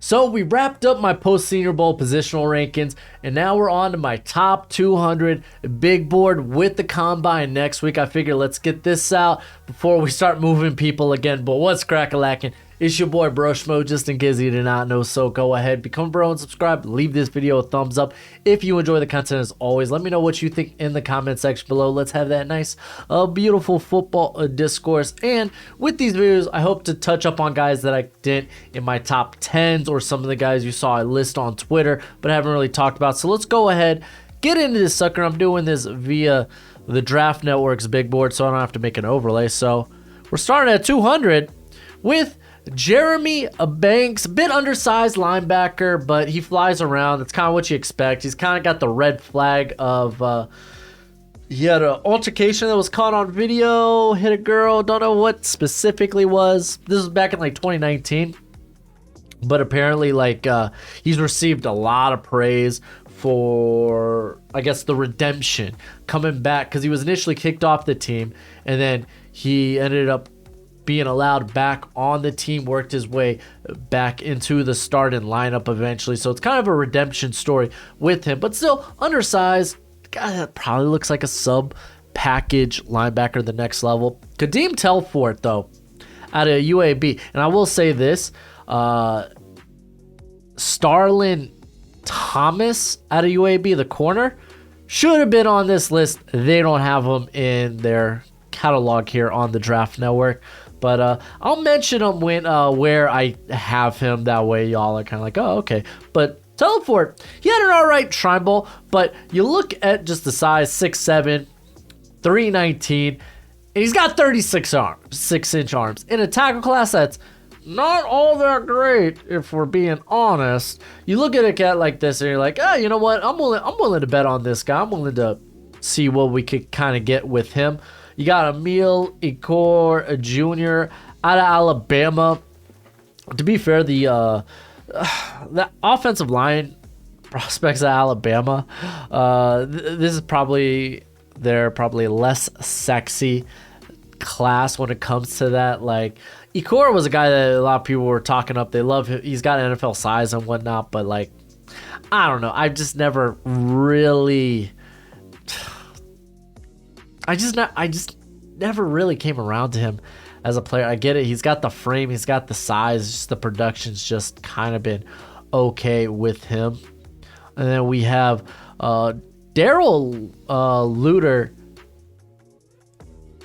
So we wrapped up my post-Senior Bowl positional rankings, and now we're on to my top 200 big board with the Combine next week. I figure let's get this out before we start moving people again. But what's crack-a-lackin'? It's your boy Broshmo, just in case you did not know. So go ahead, become a bro and subscribe. Leave this video a thumbs up if you enjoy the content. As always, let me know what you think in the comment section below. Let's have that nice, beautiful football discourse. And with these videos, I hope to touch up on guys that I didn't in my top 10s, or some of the guys you saw I list on Twitter but haven't really talked about. So let's go ahead, get into this sucker. I'm doing this via the Draft Network's big board, so I don't have to make an overlay. So we're starting at 200 with Jeremy Banks, a bit undersized linebacker, but he flies around. That's kind of what you expect. He's kind of got the red flag of he had an altercation that was caught on video, hit a girl, don't know what specifically was. This was back in like 2019, but apparently he's received a lot of praise for, I guess, the redemption, coming back, because he was initially kicked off the team and then he ended up being allowed back on the team, worked his way back into the starting lineup eventually. So it's kind of a redemption story with him, but still undersized. Guy that probably looks like a sub package linebacker the next level. Kadeem Telfort, though, out of UAB. And I will say this, Starlin Thomas out of UAB, the corner, should have been on this list. They don't have him in their catalog here on the Draft Network. But I'll mention him when where I have him. That way y'all are kind of like, oh, okay. But Telfort, he had an all right Shrine Bowl, but you look at just the size, 6'7", 319, and he's got 36 arms, 6-inch arms. In a tackle class that's not all that great, if we're being honest. You look at a cat like this and you're like, oh, you know what? I'm willing to bet on this guy. I'm willing to see what we could kind of get with him. You got Emil Ikor Jr. out of Alabama. To be fair, the offensive line prospects of Alabama, this is probably their less sexy class when it comes to that. Like, Ikor was a guy that a lot of people were talking up. They love him. He's got NFL size and whatnot, but like, I don't know. I've just never really... I just never really came around to him as a player. I get it. He's got the frame. He's got the size. Just the production's just kind of been okay with him. And then we have Daryl Luter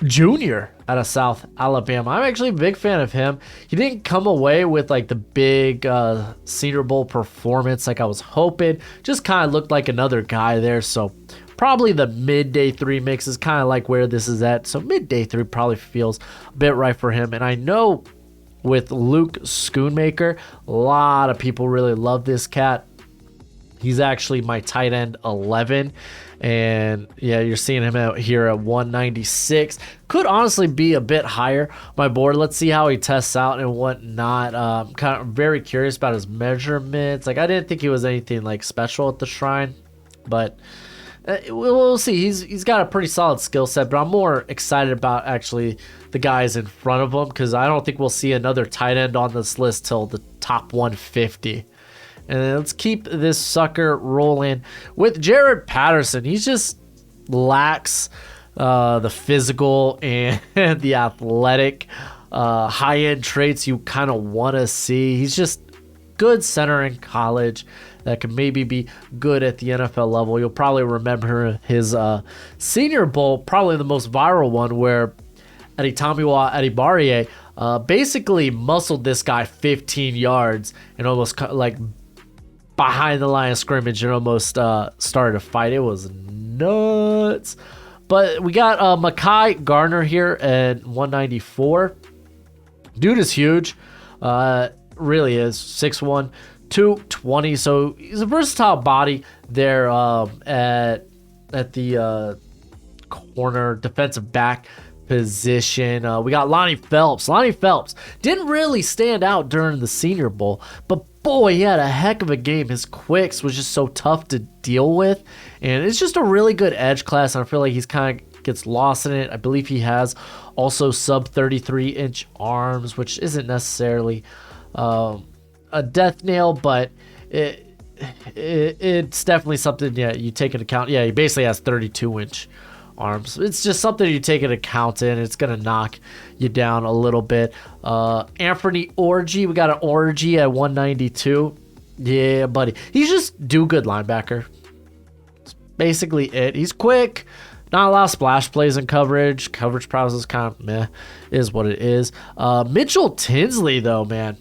Jr. out of South Alabama. I'm actually a big fan of him. He didn't come away with like the big Senior Bowl performance like I was hoping. Just kind of looked like another guy there. So probably the mid-day 3 mix is kind of like where this is at. So mid-day 3 probably feels a bit right for him. And I know with Luke Schoonmaker, a lot of people really love this cat. He's actually my tight end 11. And yeah, you're seeing him out here at 196. Could honestly be a bit higher on my board. Let's see how he tests out and whatnot. I'm kind of very curious about his measurements. Like, I didn't think he was anything like special at the Shrine, but we'll see. He's got a pretty solid skill set, but I'm more excited about actually the guys in front of him, because I don't think we'll see another tight end on this list till the top 150. And then let's keep this sucker rolling with Jared Patterson. He just lacks the physical and the athletic high-end traits you kind of want to see. He's just good center in college that could maybe be good at the NFL level. You'll probably remember his Senior Bowl, probably the most viral one, where Adetomiwa Adibariye basically muscled this guy 15 yards and almost like behind the line of scrimmage and almost started a fight. It was nuts. But we got Mekhi Garner here at 194. Dude is huge. Really is. 6'1", 220. So he's a versatile body there at the corner defensive back position. We got Lonnie Phelps. Lonnie Phelps didn't really stand out during the Senior Bowl, but boy, he had a heck of a game. His quicks was just so tough to deal with, and it's just a really good edge class, and I feel like he's kind of gets lost in it. I believe he has also sub 33-inch arms, which isn't necessarily a death nail, but it's definitely something, yeah, you take into account. Yeah, he basically has 32-inch arms. It's just something you take into account, and it's going to knock you down a little bit. Anthony Orgy, we got an Orgy at 192. Yeah, buddy. He's just do good linebacker. That's basically it. He's quick. Not a lot of splash plays in coverage. Coverage prowess is kind of meh, is what it is. Mitchell Tinsley, though, man.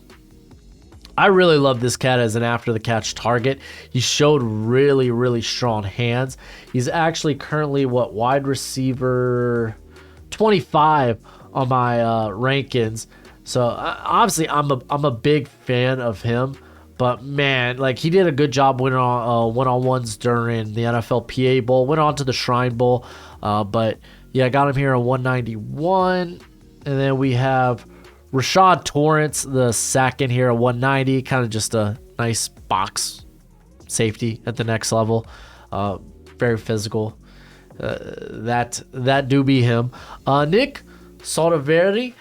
I really love this cat as an after-the-catch target. He showed really, really strong hands. He's actually currently, wide receiver 25 on my rankings. So, obviously, I'm a big fan of him. But, man, like, he did a good job winning on one-on-ones during the NFLPA Bowl. Went on to the Shrine Bowl. But, yeah, I got him here at 191. And then we have Rashad Torrance, the second here at 190, kind of just a nice box safety at the next level. Very physical. That do be him. Nick Sotoveri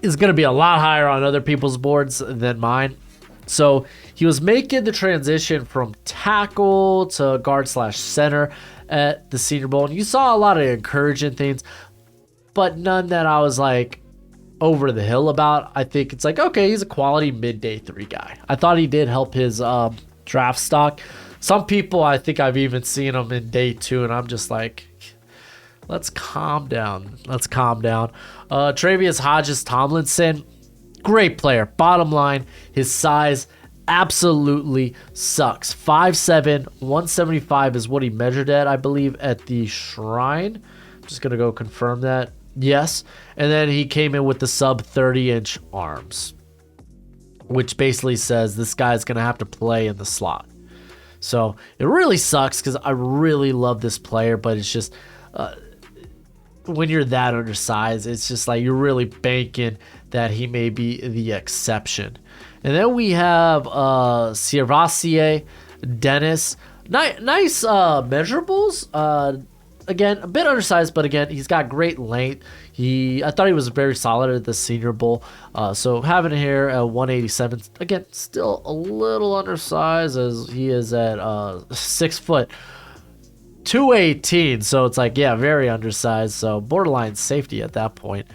is going to be a lot higher on other people's boards than mine. So he was making the transition from tackle to guard/center at the Senior Bowl. And you saw a lot of encouraging things, but none that I was like over the hill about. I think it's like, okay, he's a quality mid-day 3 guy. I thought he did help his draft stock. Some people, I think I've even seen him in day 2, and I'm just like, let's calm down. Travius Hodges-Tomlinson, great player. Bottom line, his size absolutely sucks. 5'7", 175 is what he measured at, I believe, at the Shrine. I'm just going to go confirm that. Yes. And then he came in with the sub 30-inch arms, which basically says this guy's going to have to play in the slot. So it really sucks because I really love this player, but it's just when you're that undersized, it's just like you're really banking that he may be the exception. And then we have Siervasier Dennis. Nice measurables. Again, a bit undersized, but again, he's got great length. I thought he was very solid at the Senior Bowl. So having it here at 187, again, still a little undersized as he is at 6 foot 218. So it's like, yeah, very undersized. So borderline safety at that point.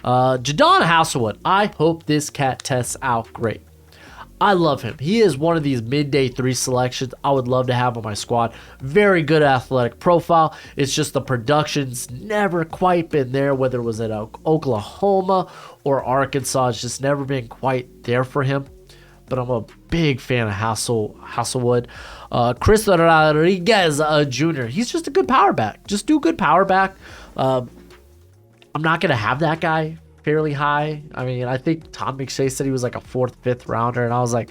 Jadon Hasselwood. I hope this cat tests out great. I love him. He is one of these midday 3 selections I would love to have on my squad. Very good athletic profile. It's just the production's never quite been there, whether it was at Oklahoma or Arkansas. It's just never been quite there for him. But I'm a big fan of Hasselwood. Chris Rodriguez Jr. He's just a good power back. Just do good power back. I'm not going to have that guy fairly high. I mean, I think Tom McShay said he was like a 4th, 5th rounder, and I was like,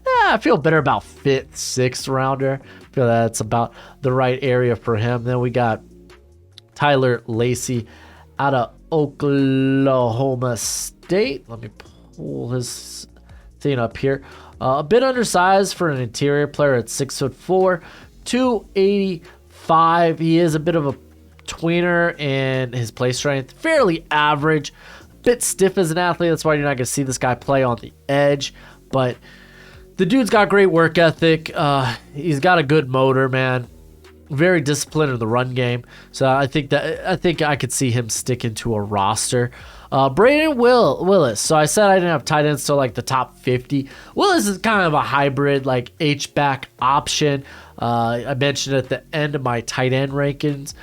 I feel better about 5th, 6th rounder. I feel that's about the right area for him. Then we got Tyler Lacey out of Oklahoma State. Let me pull his thing up here. A bit undersized for an interior player at 6'4", 285. He is a bit of a tweener, and his play strength fairly average. Bit stiff as an athlete. That's why you're not going to see this guy play on the edge. But the dude's got great work ethic. He's got a good motor, man. Very disciplined in the run game. So I think I could see him sticking to a roster. Braden Willis. So I said I didn't have tight ends till like the top 50. Willis is kind of a hybrid, like H-back option. I mentioned at the end of my tight end rankings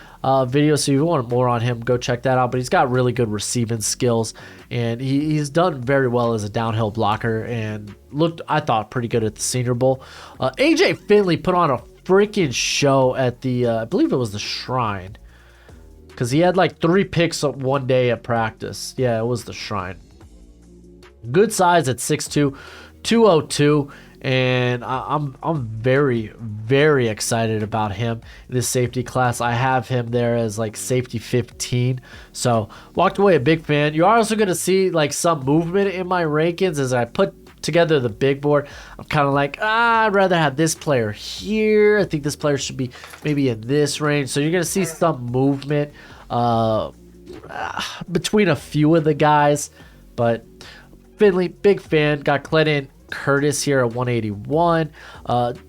video, so if you want more on him, go check that out. But he's got really good receiving skills, and he's done very well as a downhill blocker and looked, I thought, pretty good at the Senior Bowl. AJ Finley put on a freaking show at the, I believe it was the Shrine, because he had like 3 picks one day at practice. Yeah, it was the Shrine. Good size at 6'2", 202. And I'm very, very excited about him in this safety class. I have him there as like safety 15. So walked away a big fan. You're also going to see like some movement in my rankings as I put together the big board. I'm kind of like, I'd rather have this player here. I think this player should be maybe in this range. So you're going to see some movement between a few of the guys. But Finley, big fan. Got Clinton Curtis here at 181.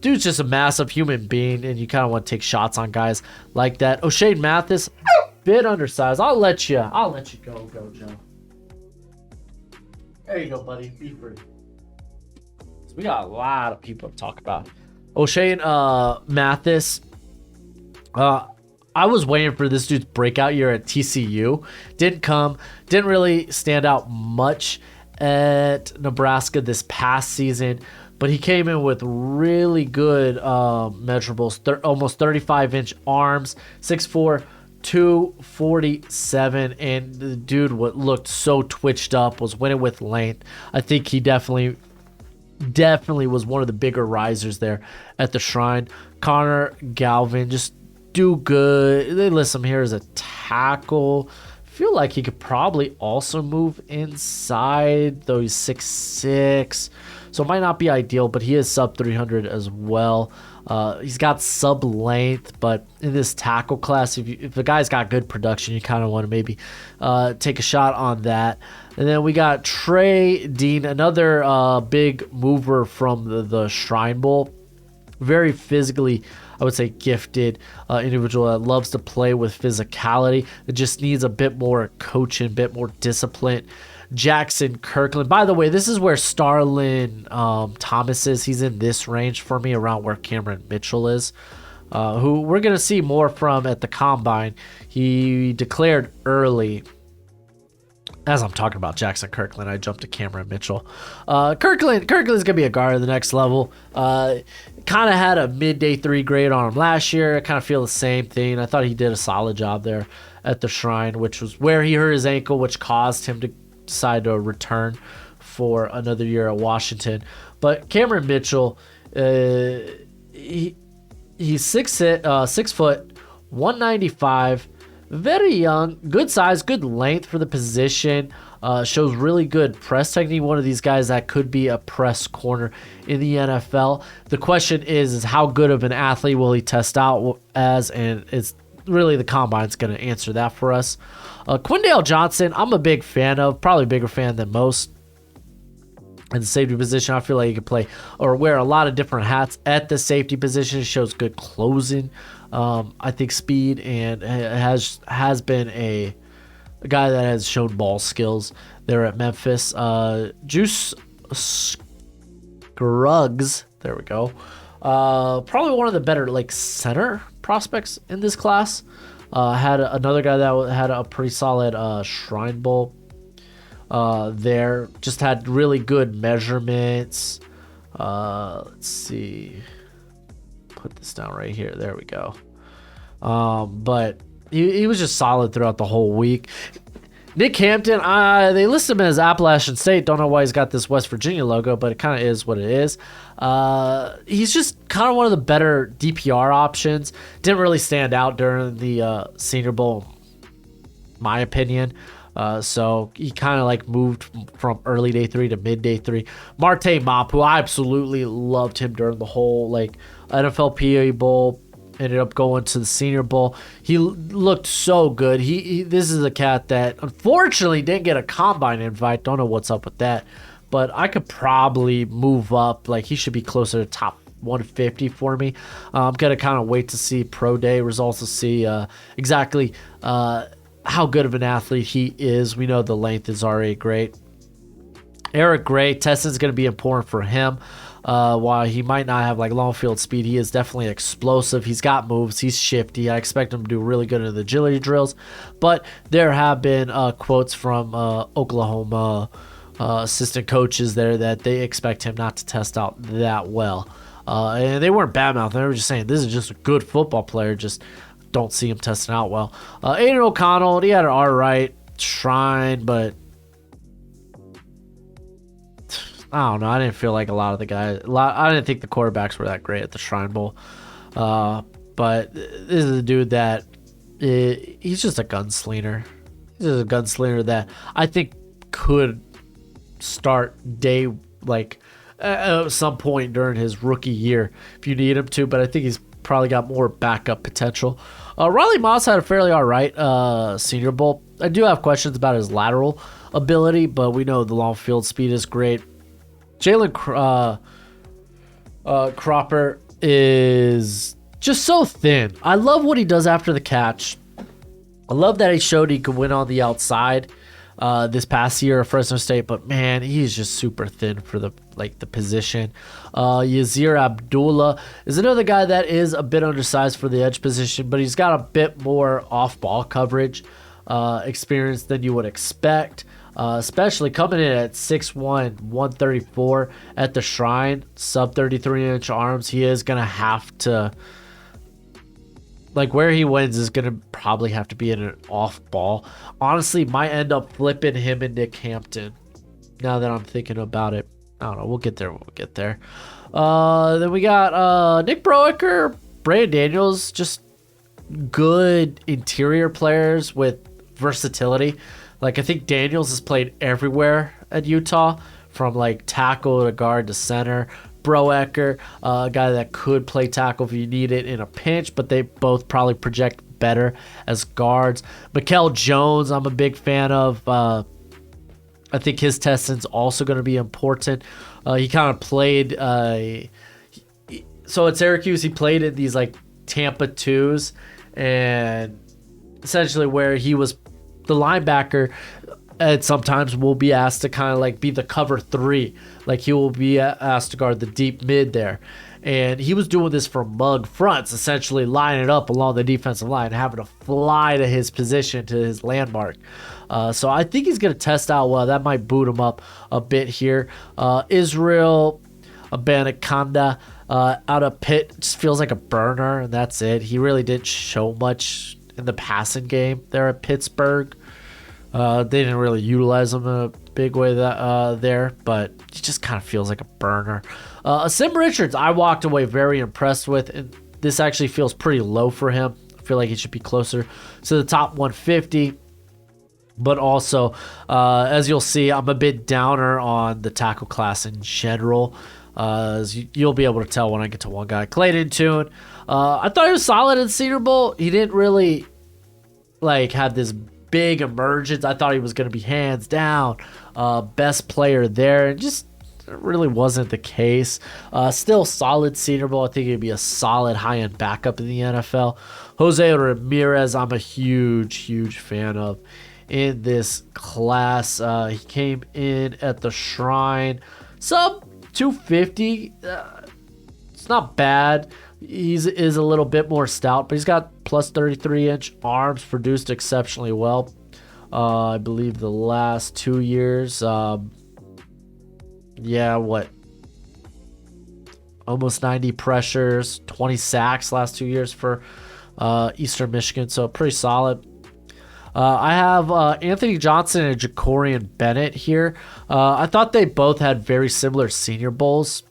Dude's just a massive human being, and you kind of want to take shots on guys like that. O'Shea Mathis, bit undersized. I'll let you go, Joe. There you go, buddy. Be free. So we got a lot of people to talk about. O'Shea Mathis. I was waiting for this dude's breakout year at TCU. Didn't come. Didn't really stand out much at Nebraska this past season, but he came in with really good measurables. Almost 35-inch arms, 6'4", 247, and the dude looked so twitched up, was winning with length. I think he definitely was one of the bigger risers there at the Shrine. Connor Galvin, just do good. They list him here as a tackle. Feel like he could probably also move inside, though he's 6'6", so it might not be ideal, but he is sub 300 as well. He's got sub length, but in this tackle class, if the guy's got good production, you kind of want to maybe take a shot on that. And then we got Trey Dean, another big mover from the Shrine Bowl. Very physically, I would say, gifted individual that loves to play with physicality. It just needs a bit more coaching, a bit more discipline. Jackson Kirkland. By the way, this is where Starlin Thomas is. He's in this range for me, around where Cameron Mitchell is, who we're going to see more from at the Combine. He declared early. As I'm talking about Jackson Kirkland, I jumped to Cameron Mitchell. Kirkland's going to be a guard at the next level. Kind of had a mid-day 3 grade on him last year. I kind of feel the same thing. I thought he did a solid job there at the Shrine, which was where he hurt his ankle, which caused him to decide to return for another year at Washington. But Cameron Mitchell, he's 6 foot, 195, very young, good size, good length for the position. Shows really good press technique. One of these guys that could be a press corner in the NFL. The question is how good of an athlete will he test out as, and it's really the Combine's going to answer that for us. Quindale Johnson, I'm a big fan of, probably a bigger fan than most. In the safety position, I feel like he could play or wear a lot of different hats at the safety position. Shows good closing, I think, speed, and has been a guy that has shown ball skills there at Memphis. Juice Scruggs, there we go. Probably one of the better center prospects in this class. Had another guy that had a pretty solid Shrine Bowl there. Just had really good measurements. Let's see. Put this down right here. There we go. But he was just solid throughout the whole week. Nick Hampton, they list him as Appalachian State. Don't know why he's got this West Virginia logo, but it kind of is what it is. He's just kind of one of the better DPR options. Didn't really stand out during the Senior Bowl, my opinion. So he kind of moved from early day 3 to mid day 3. Marte Mop, who I absolutely loved him during the whole NFLPA Bowl. Ended up going to the Senior Bowl. He looked so good. This is a cat that unfortunately didn't get a Combine invite. Don't know what's up with that. But I could probably move up. He should be closer to top 150 for me. I'm going to kind of wait to see Pro Day results to see exactly how good of an athlete he is. We know the length is already great. Eric Gray, testing is going to be important for him. While he might not have long field speed, he is definitely explosive. He's got moves. He's shifty. I expect him to do really good in the agility drills. But there have been quotes from Oklahoma assistant coaches there that they expect him not to test out that well. And they weren't bad-mouthing. They were just saying this is just a good football player. Just don't see him testing out well. Aiden O'Connell, he had an all right Shrine, but I don't know. I didn't feel like a lot of the guys. I didn't think the quarterbacks were that great at the Shrine Bowl. But this is a dude that he's just a gunslinger. He's just a gunslinger that I think could start day at some point during his rookie year if you need him to. But I think he's probably got more backup potential. Riley Moss had a fairly all right Senior Bowl. I do have questions about his lateral ability, but we know the long field speed is great. Jalen Cropper is just so thin. I love what he does after the catch. I love that he showed he could win on the outside this past year at Fresno State, but man, he's just super thin for the position. Yazir Abdullah is another guy that is a bit undersized for the edge position, but he's got a bit more off-ball coverage experience than you would expect. Especially coming in at 6'1", 134 at the Shrine, sub 33-inch arms. He is going to have to, where he wins is going to probably have to be in an off ball. Honestly, might end up flipping him and Nick Hampton now that I'm thinking about it. I don't know. We'll get there. Then we got Nick Broecker, Brandon Daniels, just good interior players with versatility. I think Daniels has played everywhere at Utah, from tackle to guard to center. Broecker, a guy that could play tackle if you need it in a pinch, but they both probably project better as guards. Mikel Jones, I'm a big fan of. I think his testing's also going to be important. He kind of played. So at Syracuse, he played in these Tampa 2s, and essentially where he was the linebacker, and sometimes will be asked to kind of be the cover 3. He will be asked to guard the deep mid there. And he was doing this from mug fronts, essentially lining it up along the defensive line, having to fly to his position, to his landmark. So I think he's going to test out well. That might boot him up a bit here. Israel Abanikanda out of Pitt just feels like a burner, and that's it. He really didn't show much in the passing game there at Pittsburgh. They didn't really utilize him in a big way there, but he just kind of feels like a burner. Sim Richards, I walked away very impressed with, and this actually feels pretty low for him. I feel like he should be closer to the top 150. But also, as you'll see, I'm a bit downer on the tackle class in general. As you'll be able to tell when I get to one guy. Clayton Tune, I thought he was solid in Senior Bowl. He didn't really have this big emergence. I thought he was going to be hands down best player there, and just really wasn't the case. Still solid Senior Bowl. I think he'd be a solid high-end backup in the NFL. Jose Ramirez, I'm a huge fan of in this class. He came in at the Shrine, sub 250. It's not bad. He is a little bit more stout, but he's got plus 33-inch arms, produced exceptionally well. I believe the last 2 years, almost 90 pressures, 20 sacks last 2 years for Eastern Michigan, so pretty solid. I have Anthony Johnson and Jacorian Bennett here. I thought they both had very similar Senior Bowls.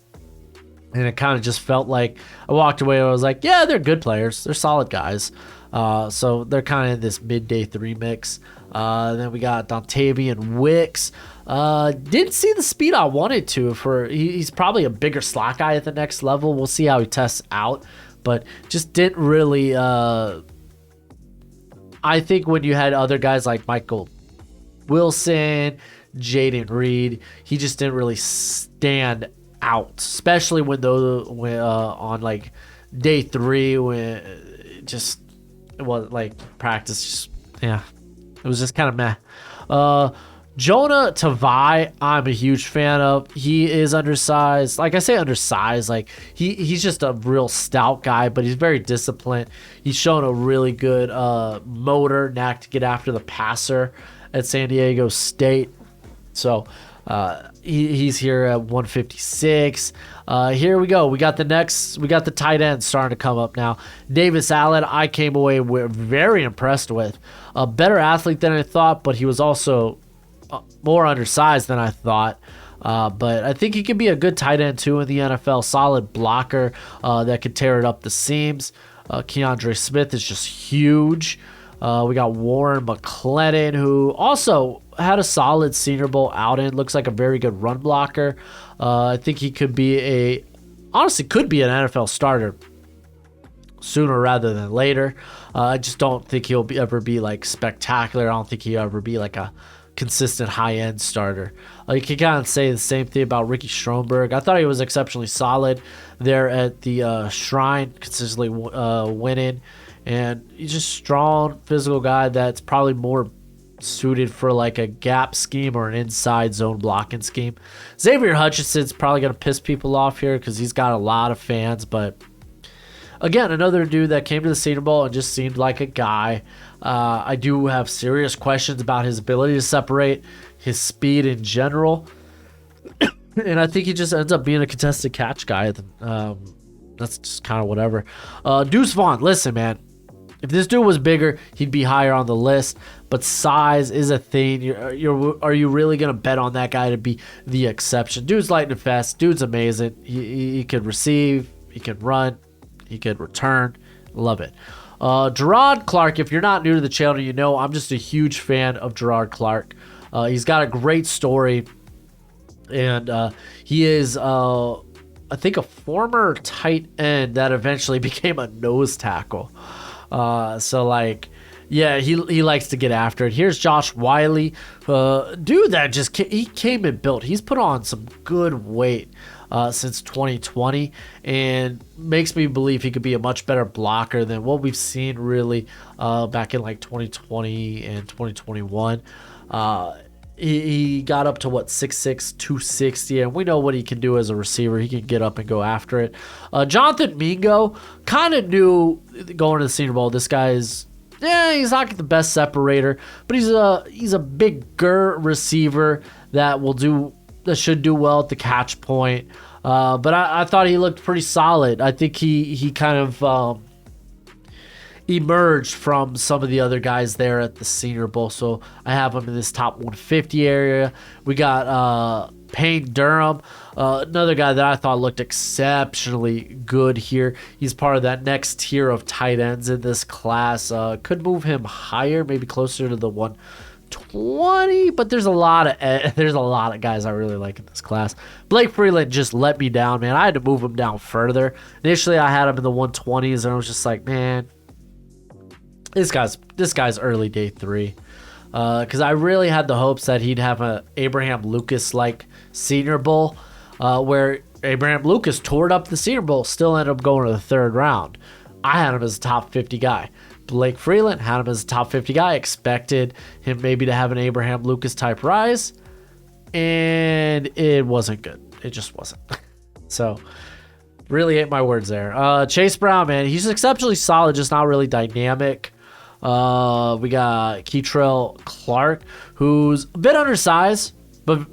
And it kind of just felt like I walked away and I was like, yeah, they're good players. They're solid guys. So they're kind of in this mid-day 3 mix. Then we got Dontavian Wicks. Didn't see the speed I wanted to. He's probably a bigger slot guy at the next level. We'll see how he tests out. But just didn't really... I think when you had other guys like Michael Wilson, Jaden Reed, he just didn't really stand out, especially when on day 3 when it was practice. It was just kind of meh. Jonah Tavai, I'm a huge fan of. He is undersized. I say undersized, he's just a real stout guy, but he's very disciplined. He's shown a really good motor knack to get after the passer at San Diego State. So he's here at 156. Here we go. We got the tight end starting to come up now. Davis Allen, I came away very impressed with. A better athlete than I thought, but he was also more undersized than I thought. But I think he could be a good tight end too in the NFL. Solid blocker that could tear it up the seams. Keandre Smith is just huge. We got Warren McClellan, who also had a solid Senior Bowl outing. Looks like a very good run blocker. I think he could be an NFL starter sooner rather than later. I just don't think he'll ever be spectacular. I don't think he'll ever be a consistent high-end starter. You can kind of say the same thing about Ricky Stromberg. I thought he was exceptionally solid there at the Shrine, consistently winning. And he's just strong, physical guy that's probably more suited for like a gap scheme or an inside zone blocking scheme. Xavier Hutchinson's probably going to piss people off here because he's got a lot of fans. But again, another dude that came to the Senior Bowl and just seemed like a guy. I do have serious questions about his ability to separate, his speed in general. And I think he just ends up being a contested catch guy. That's just kind of whatever. Deuce Vaughn, listen, man. If this dude was bigger, he'd be higher on the list. But size is a thing. Are you really going to bet on that guy to be the exception? Dude's lightning fast. Dude's amazing. He could receive. He could run. He could return. Love it. Gerard Clark, if you're not new to the channel, you know I'm just a huge fan of Gerard Clark. He's got a great story. And he is, I think, a former tight end that eventually became a nose tackle. So like, yeah, he likes to get after it. Here's Josh Wiley, dude that just he came and built. He's put on some good weight since 2020, and makes me believe he could be a much better blocker than what we've seen really back in like 2020 and 2021. He got up to 6'6", 260, and we know what he can do as a receiver. He can get up and go after it. Jonathan Mingo, kind of knew going to the Senior Bowl, this guy's, he's not the best separator, but he's a bigger receiver that should do well at the catch point. But I thought he looked pretty solid. I think he kind of emerged from some of the other guys there at the Senior Bowl, so I have him in this top 150 area. We got Payne Durham, another guy that I thought looked exceptionally good here. He's part of that next tier of tight ends in this class. Could move him higher, maybe closer to the 120, but there's a lot of guys I really like in this class. Blake Freeland just let me down, man. I had to move him down further. Initially, I had him in the 120s, and I was just like, man, this guy's early day 3, because I really had the hopes that he'd have a Abraham Lucas like Senior Bowl, where Abraham Lucas toured up the Senior Bowl, still ended up going to the 3rd round. I had him as a top 50 guy. Blake Freeland had him as a top 50 guy. Expected him maybe to have an Abraham Lucas type rise, and it wasn't good. It just wasn't. So really ate my words there. Chase Brown, man, he's exceptionally solid, just not really dynamic. We got Keitrell Clark, who's a bit undersized, but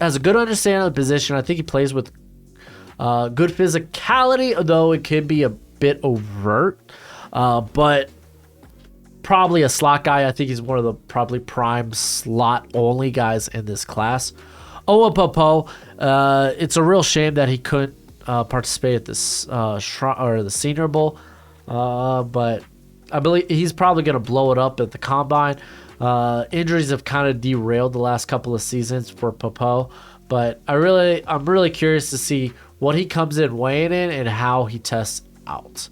has a good understanding of the position. I think he plays with good physicality, though it can be a bit overt. But probably a slot guy. I think he's one of the probably prime slot only guys in this class. Owa Popo, it's a real shame that he couldn't participate at this the Senior Bowl, but I believe he's probably going to blow it up at the Combine. Injuries have kind of derailed the last couple of seasons for Popo, but I'm really curious to see what he comes in weighing in and how he tests out.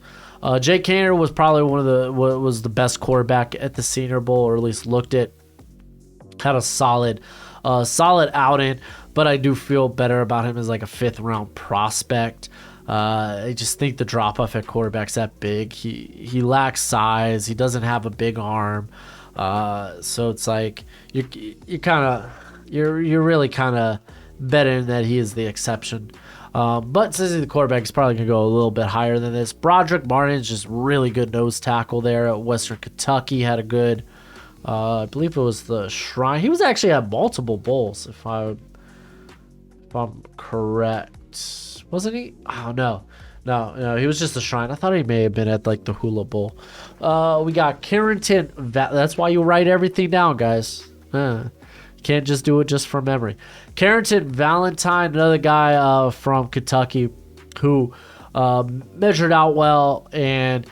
Jake Kaner was probably was the best quarterback at the Senior Bowl, or at least looked it. Had a solid outing, but I do feel better about him as like a 5th round prospect. I just think the drop off at quarterback's that big. He lacks size. He doesn't have a big arm. So it's like you're really kind of betting that he is the exception. But since he's the quarterback, he's probably gonna go a little bit higher than this. Broderick Martin's just really good nose tackle there at Western Kentucky. Had a good, I believe it was the Shrine. He was actually at multiple bowls, if I'm correct. Wasn't he? Oh, no, he was just the Shrine. I thought he may have been at like the Hula Bowl. We got Carrington. That's why you write everything down, guys. You can't just do it just from memory. Carrington Valentine, another guy from Kentucky who measured out well and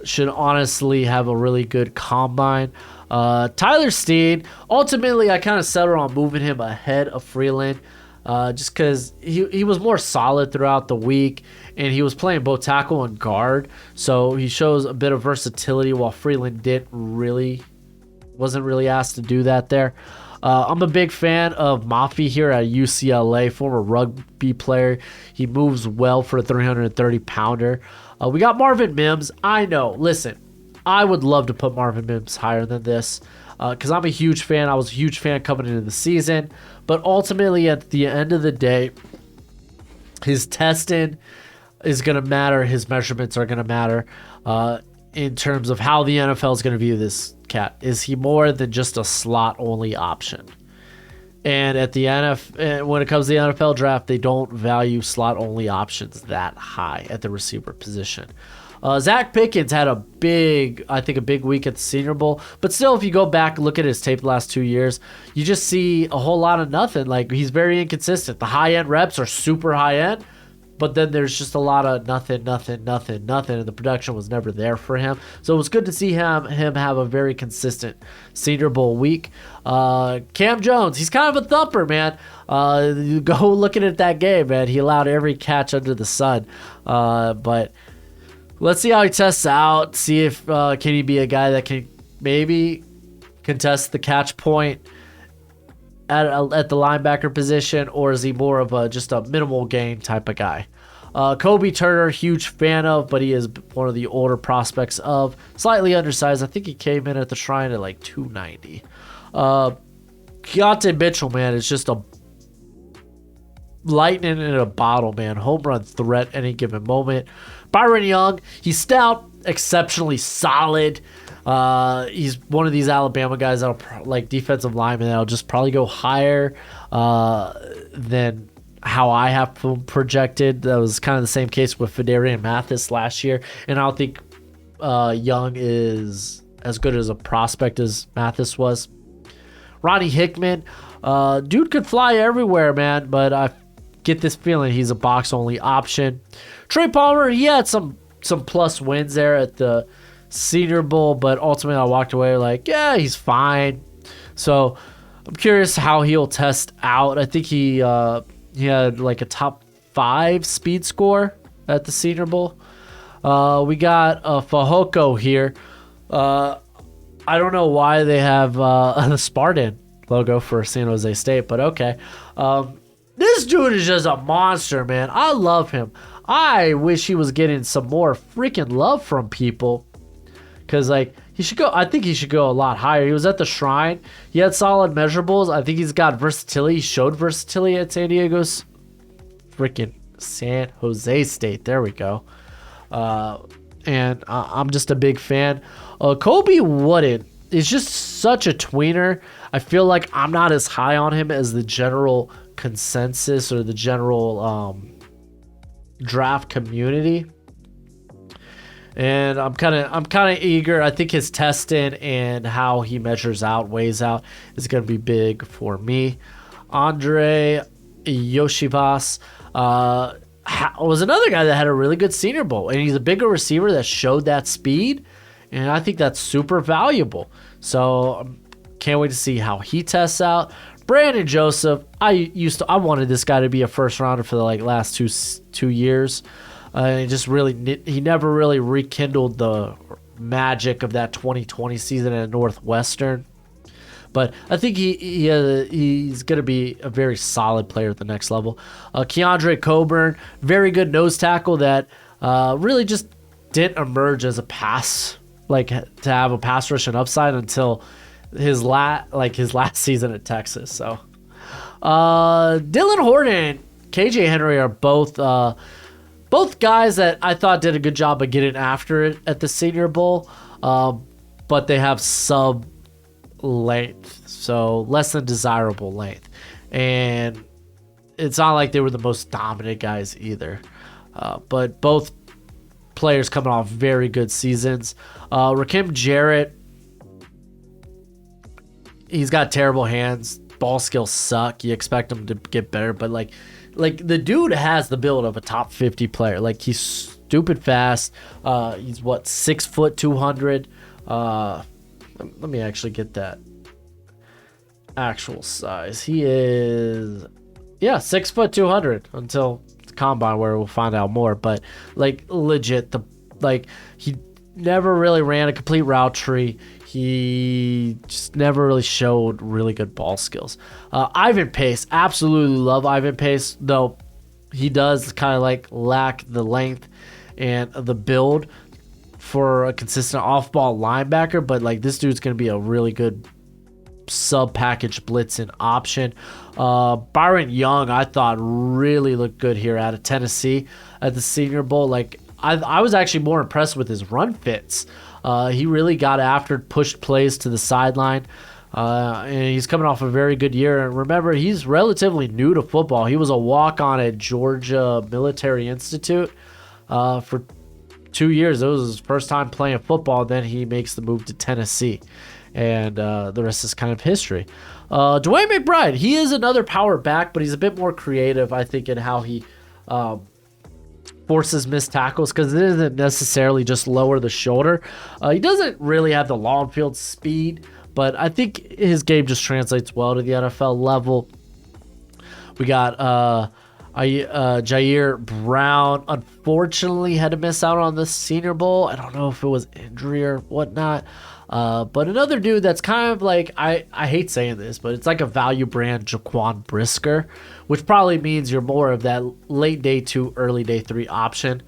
should honestly have a really good combine. Tyler Steen, ultimately I kind of settled on moving him ahead of Freeland. Just because he was more solid throughout the week, and he was playing both tackle and guard, so he shows a bit of versatility while Freeland wasn't really asked to do that there. I'm a big fan of Mafi here at UCLA, former rugby player. He moves well for a 330 pounder. We got Marvin Mims. I know, listen, I would love to put Marvin Mims higher than this because I'm a huge fan. I was a huge fan coming into the season. But ultimately, at the end of the day, his testing is going to matter. His measurements are going to matter in terms of how the NFL is going to view this cat. Is he more than just a slot-only option? And at the NFL, when it comes to the NFL draft, they don't value slot-only options that high at the receiver position. Zach Pickens had a big week at the Senior Bowl. But still, if you go back and look at his tape the last 2 years, you just see a whole lot of nothing. Like, he's very inconsistent. The high-end reps are super high-end, but then there's just a lot of nothing, and the production was never there for him. So it was good to see him have a very consistent Senior Bowl week. Cam Jones, he's kind of a thumper, man. You go looking at that game, man. He allowed every catch under the sun. But let's see how he tests out. See if can he be a guy that can maybe contest the catch point at the linebacker position, or is he more of just a minimal gain type of guy? Kobe Turner, huge fan of, but he is one of the older prospects of. Slightly undersized. I think he came in at the Shrine at like 290. Keontae Mitchell, man, is just a lightning in a bottle, man. Home run threat any given moment. Byron Young, he's stout, exceptionally solid. He's one of these Alabama guys that'll like defensive lineman that'll just probably go higher than how I have projected. That was kind of the same case with Fedarian Mathis last year, and I don't think Young is as good as a prospect as Mathis was. Ronnie Hickman, dude could fly everywhere, man, but I get this feeling he's a box only option. Trey Palmer, he had some plus wins there at the Senior Bowl, but ultimately I walked away like, yeah, he's fine. So I'm curious how he'll test out. I think he had like a top 5 speed score at the Senior Bowl. We got Fahoko here. I don't know why they have the Spartan logo for San Jose State, but okay. This dude is just a monster, man. I love him. I wish he was getting some more freaking love from people. Because, like, he should go, I think he should go a lot higher. He was at the Shrine. He had solid measurables. I think he's got versatility. He showed versatility at San Jose State. There we go. And I'm just a big fan. Kobe Wooden is just such a tweener. I feel like I'm not as high on him as the general consensus or the general draft community. And I'm kind of eager. I think his testing and how he weighs out is going to be big for me. Andre Yoshivas was another guy that had a really good Senior Bowl, and he's a bigger receiver that showed that speed, and I think that's super valuable. So can't wait to see how he tests out. Brandon Joseph, I wanted this guy to be a first rounder for the last two years. He never really rekindled the magic of that 2020 season at Northwestern. But I think he's going to be a very solid player at the next level. Keandre Coburn, very good nose tackle that really just didn't emerge as a pass, to have a pass rush and upside until his last season at Texas. So Dylan Horton, KJ Henry are both guys that I thought did a good job of getting after it at the Senior Bowl, but they have sub length, so less than desirable length, and it's not like they were the most dominant guys either. But both players coming off very good seasons. Rakim Jarrett, he's got terrible hands. Ball skills suck. You expect him to get better, but like the dude has the build of a top 50 player. Like, he's stupid fast. He's 6 foot 200. Let me actually get that actual size. He is 6 foot 200 until the combine, where we'll find out more. But legit, he never really ran a complete route tree. He just never really showed really good ball skills. Ivan Pace, absolutely love Ivan Pace, though he does kind of like lack the length and the build for a consistent off-ball linebacker, but like this dude's going to be a really good sub-package blitzing option. Byron Young, I thought really looked good here out of Tennessee at the Senior Bowl. Like I was actually more impressed with his run fits. He really got after, pushed plays to the sideline. And he's coming off a very good year. And remember, he's relatively new to football. He was a walk-on at Georgia Military Institute for 2 years. It was his first time playing football. Then he makes the move to Tennessee. And the rest is kind of history. Dwayne McBride, he is another power back, but he's a bit more creative, I think, in how he forces missed tackles, because it isn't necessarily just lower the shoulder. He doesn't really have the long field speed, but I think his game just translates well to the NFL level. We got Jair Brown, unfortunately, had to miss out on the Senior Bowl. I don't know if it was injury or whatnot. But another dude that's kind of like, I hate saying this, but it's like a value brand Jaquan Brisker, which probably means you're more of that late day 2, early day 3 option.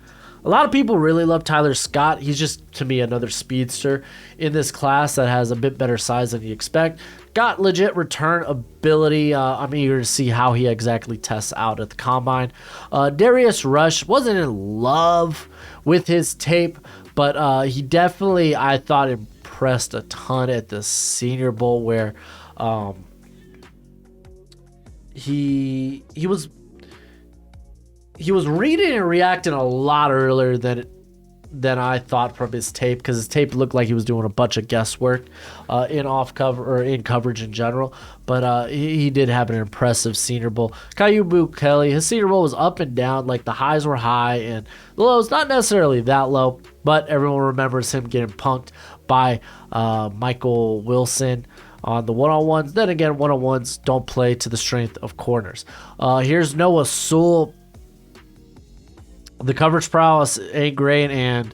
A lot of people really love Tyler Scott. He's just, to me, another speedster in this class that has a bit better size than you expect. Got legit return ability. I'm eager to see how he exactly tests out at the combine. Darius Rush, wasn't in love with his tape, but he definitely, I thought, impressed a ton at the Senior Bowl, where he was reading and reacting a lot earlier than I thought from his tape, because his tape looked like he was doing a bunch of guesswork in off cover or in coverage in general. But he did have an impressive Senior Bowl. Kayubu Kelly, his Senior Bowl was up and down. Like the highs were high and the lows not necessarily that low, but everyone remembers him getting punked by Michael Wilson on the one-on-ones. Then again, one-on-ones don't play to the strength of corners. Here's Noah Sewell. The coverage prowess ain't great, and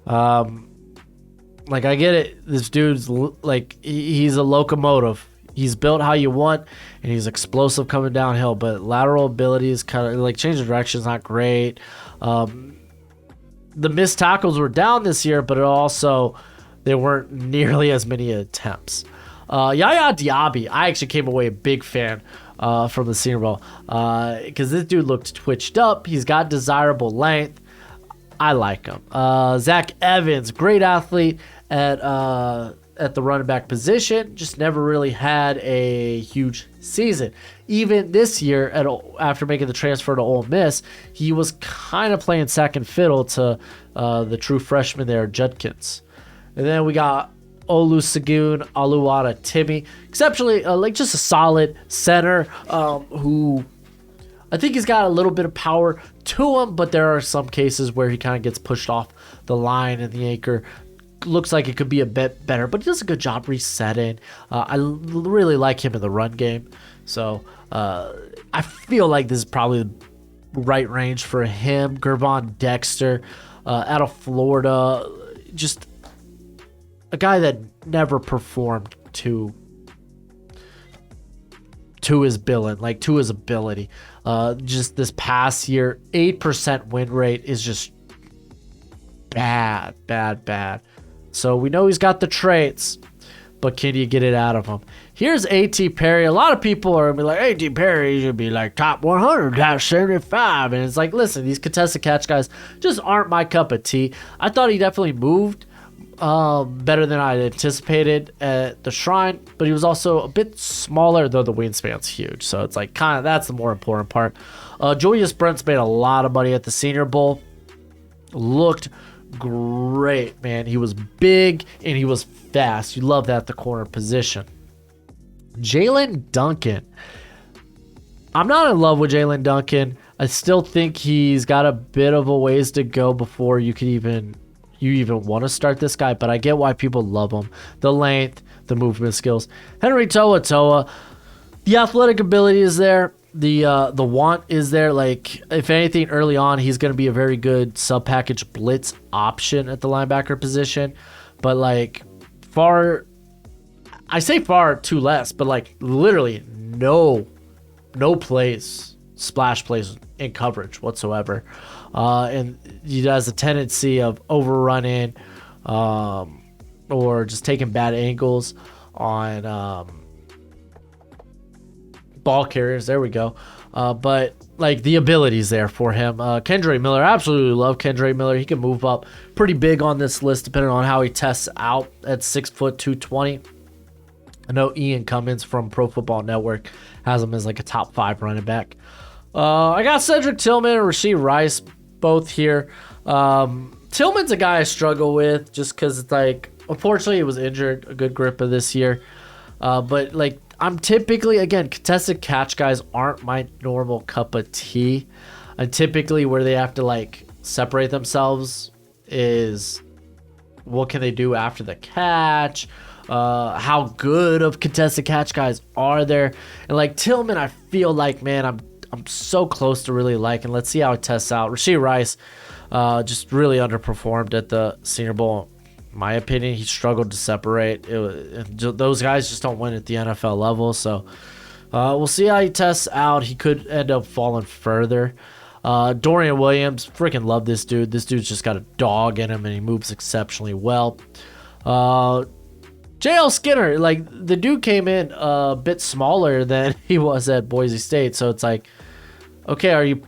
like, I get it. This dude's like, he's a locomotive. He's built how you want, and he's explosive coming downhill, but lateral ability is kind of like, change of direction is not great. The missed tackles were down this year, but it also, there weren't nearly as many attempts. Yaya Diaby, I actually came away a big fan from the Senior Bowl, because this dude looked twitched up. He's got desirable length. I like him. Zach Evans, great athlete at the running back position, just never really had a huge season. Even this year, after making the transfer to Ole Miss, he was kind of playing second fiddle to the true freshman there, Judkins. And then we got Olusegun Aluwada Timmy, exceptionally like just a solid center, who I think he's got a little bit of power to him, but there are some cases where he kind of gets pushed off the line and the anchor looks like it could be a bit better, but he does a good job resetting. I really like him in the run game, so I feel like this is probably the right range for him. Gervon Dexter out of Florida, just a guy that never performed to his billing, like to his ability. Just this past year, 8% win rate is just bad. So we know he's got the traits, but can you get it out of him? Here's A.T. Perry. A lot of people are going to be like, A.T. Perry should be like top 100, top 75. And it's like, listen, these contested catch guys just aren't my cup of tea. I thought he definitely moved better than I anticipated at the Shrine, but he was also a bit smaller, though the wingspan's huge. So it's like, kind of, that's the more important part. Julius Brents made a lot of money at the Senior Bowl. Looked great, man. He was big and he was fast. You love that at the corner position. Jalen Duncan. I'm not in love with Jalen Duncan. I still think he's got a bit of a ways to go before you even want to start this guy, but I get why people love him. The length, the movement skills. Henry Toa, the athletic ability is there. The want is there. Like, if anything, early on, he's going to be a very good sub-package blitz option at the linebacker position. But, like, I say far too less, but, like, literally no plays, splash plays in coverage whatsoever. And he has a tendency of overrunning or just taking bad angles on ball carriers. There we go. But like the ability's there for him. Kendre Miller, absolutely love Kendre Miller. He can move up pretty big on this list depending on how he tests out at 6 foot 220. I know Ian Cummins from Pro Football Network has him as like a top 5 running back. I got Cedric Tillman and Rashee Rice both here. Tillman's a guy I struggle with just because it's like, unfortunately, he was injured a good grip of this year. But like, I'm typically, again, contested catch guys aren't my normal cup of tea. And typically where they have to like separate themselves is what can they do after the catch? How good of contested catch guys are there? And like Tillman, I feel like, man, I'm so close to really liking. Let's see how it tests out. Rashee Rice just really underperformed at the Senior Bowl. In my opinion, he struggled to separate. Those guys just don't win at the NFL level. So we'll see how he tests out. He could end up falling further. Dorian Williams, freaking love this dude. This dude's just got a dog in him, and he moves exceptionally well. J.L. Skinner, like the dude came in a bit smaller than he was at Boise State. So it's like, okay, are you?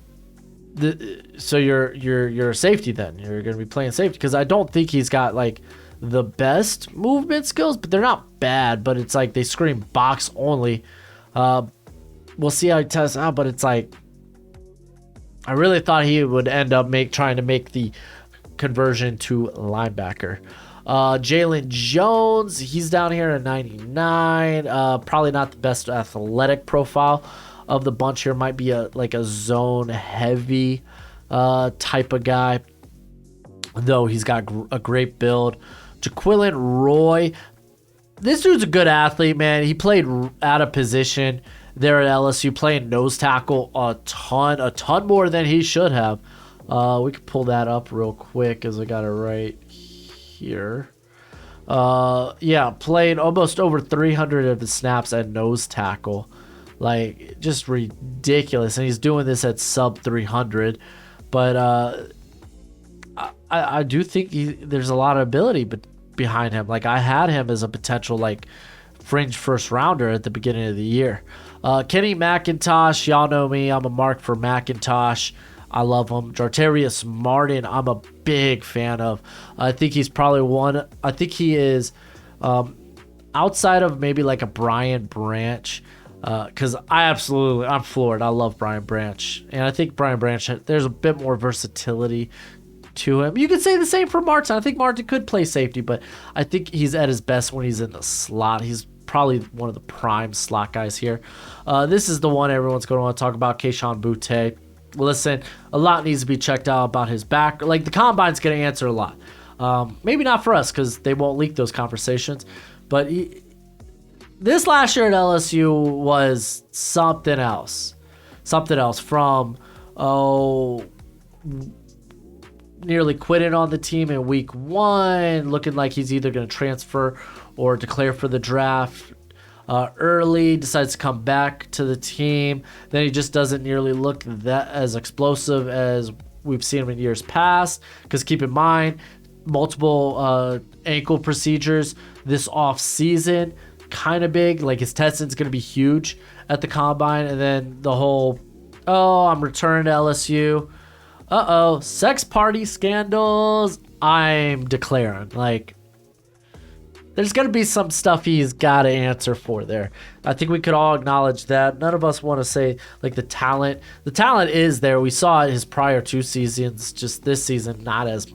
So you're a safety then. You're going to be playing safety because I don't think he's got like the best movement skills, but they're not bad. But it's like they scream box only. We'll see how he tests out, but it's like I really thought he would end up trying to make the conversion to linebacker. Jalen Jones, he's down here at 99. Probably not the best athletic profile of the bunch here. Might be a zone heavy type of guy, though he's got a great build. Jaquilin Roy, this dude's a good athlete, man. He played out of position there at LSU, playing nose tackle a ton more than he should have. We could pull that up real quick as I got it right here. Played almost over 300 of the snaps at nose tackle. Like, just ridiculous. And he's doing this at sub 300. But I do think there's a lot of ability behind him. Like, I had him as a potential, like, fringe first rounder at the beginning of the year. Kenny McIntosh, y'all know me. I'm a mark for McIntosh. I love him. Jartarius Martin, I'm a big fan of. I think he's probably I think he is, outside of maybe like a Brian Branch, because I'm floored. I love Brian Branch. And I think Brian Branch, there's a bit more versatility to him. You could say the same for Martin. I think Martin could play safety, but I think he's at his best when he's in the slot. He's probably one of the prime slot guys here. This is the one everyone's going to want to talk about, Kayshon Boutte. Listen, a lot needs to be checked out about his back. Like, the combine's going to answer a lot. Maybe not for us because they won't leak those conversations. But this last year at LSU was something else. Something else from, nearly quitting on the team in week 1, looking like he's either going to transfer or declare for the draft early, decides to come back to the team. Then he just doesn't nearly look that as explosive as we've seen him in years past. Because keep in mind, multiple ankle procedures this off season, kind of big. Like, his testing's going to be huge at the combine. And then the whole, I'm returning to LSU. Sex party scandals. I'm declaring. Like, there's going to be some stuff he's got to answer for there. I think we could all acknowledge that. None of us want to say, like, the talent. The talent is there. We saw it his prior 2 seasons. Just this season, not as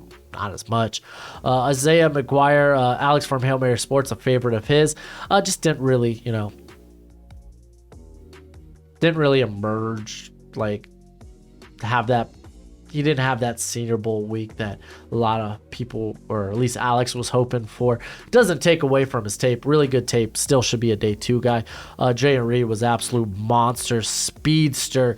much. Isaiah McGuire, Alex from Hail Mary Sports, a favorite of his. Just didn't really emerge, like, to have that he didn't have that Senior Bowl week that a lot of people, or at least Alex, was hoping for. Doesn't take away from his tape. Really good tape. Still should be a day 2 guy. Jay Reed was absolute monster, speedster.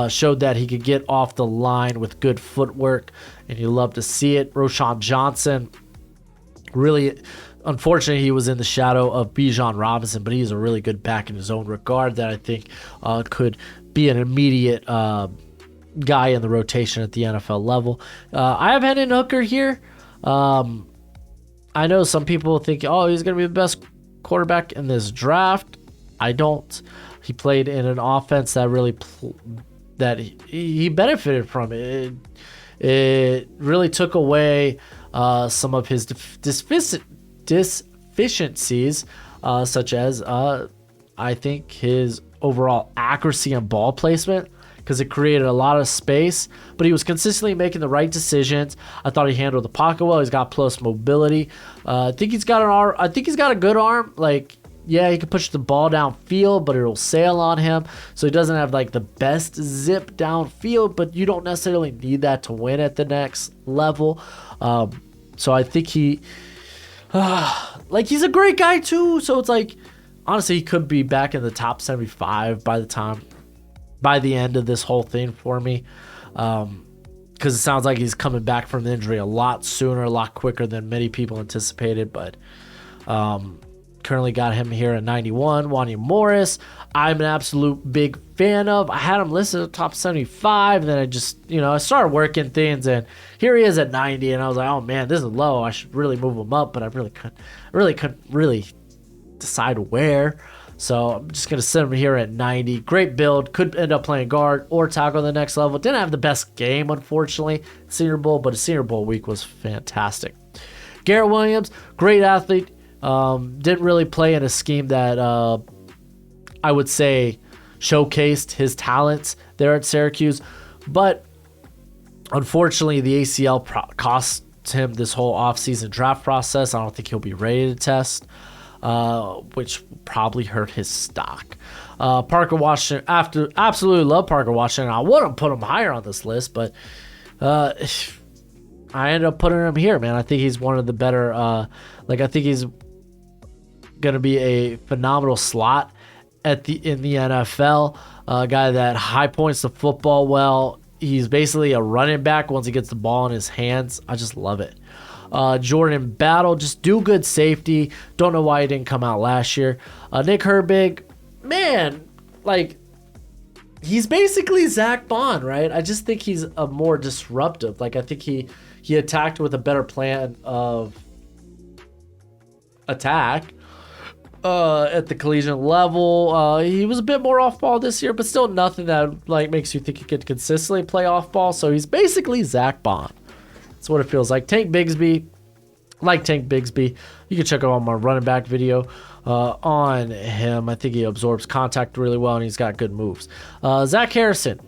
Showed that he could get off the line with good footwork, and you love to see it. Roschon Johnson, really, unfortunately, he was in the shadow of Bijan Robinson, but he's a really good back in his own regard that I think could be an immediate guy in the rotation at the NFL level. I have Hendon Hooker here. I know some people think, oh, he's going to be the best quarterback in this draft. I don't. He played in an offense that really that he benefited from it. It really took away some of his deficiencies, such as I think his overall accuracy and ball placement, because it created a lot of space, but he was consistently making the right decisions. I thought he handled the pocket well. He's got plus mobility. I think he's got an arm. I think he's got a good arm. Like, yeah, he can push the ball downfield, but it'll sail on him. So he doesn't have like the best zip downfield, but you don't necessarily need that to win at the next level. So I think he, like, he's a great guy too. So it's like, honestly, he could be back in the top 75 by the end of this whole thing for me. Because it sounds like he's coming back from the injury a lot sooner, a lot quicker than many people anticipated. But currently got him here at 91. Wanya Morris, I'm an absolute big fan of. I had him listed at top 75. And then I just, I started working things, and here he is at 90. And I was like, oh man, this is low. I should really move him up, but I couldn't really decide where. So I'm just going to set him here at 90. Great build. Could end up playing guard or tackle the next level. Didn't have the best game, unfortunately, Senior Bowl, but his Senior Bowl week was fantastic. Garrett Williams, great athlete. Didn't really play in a scheme that I would say showcased his talents there at Syracuse. But unfortunately, the ACL cost him this whole offseason draft process. I don't think he'll be ready to test. Which probably hurt his stock. Parker Washington, absolutely love Parker Washington. I wouldn't put him higher on this list, but I ended up putting him here, man. I think he's one of the better, I think he's going to be a phenomenal slot in the NFL. A guy that high points the football well. He's basically a running back once he gets the ball in his hands. I just love it. Jordan Battle, just do good safety. Don't know why he didn't come out last year. Nick Herbig, man, he's basically Zach Bond, right? I just think he's a more disruptive. I think he attacked with a better plan of attack at the collegiate level. He was a bit more off ball this year, but still nothing that makes you think he could consistently play off ball. So he's basically Zach Bond. That's what it feels like. Tank Bigsby, you can check out my running back video on him. I think he absorbs contact really well, and he's got good moves. Zach Harrison,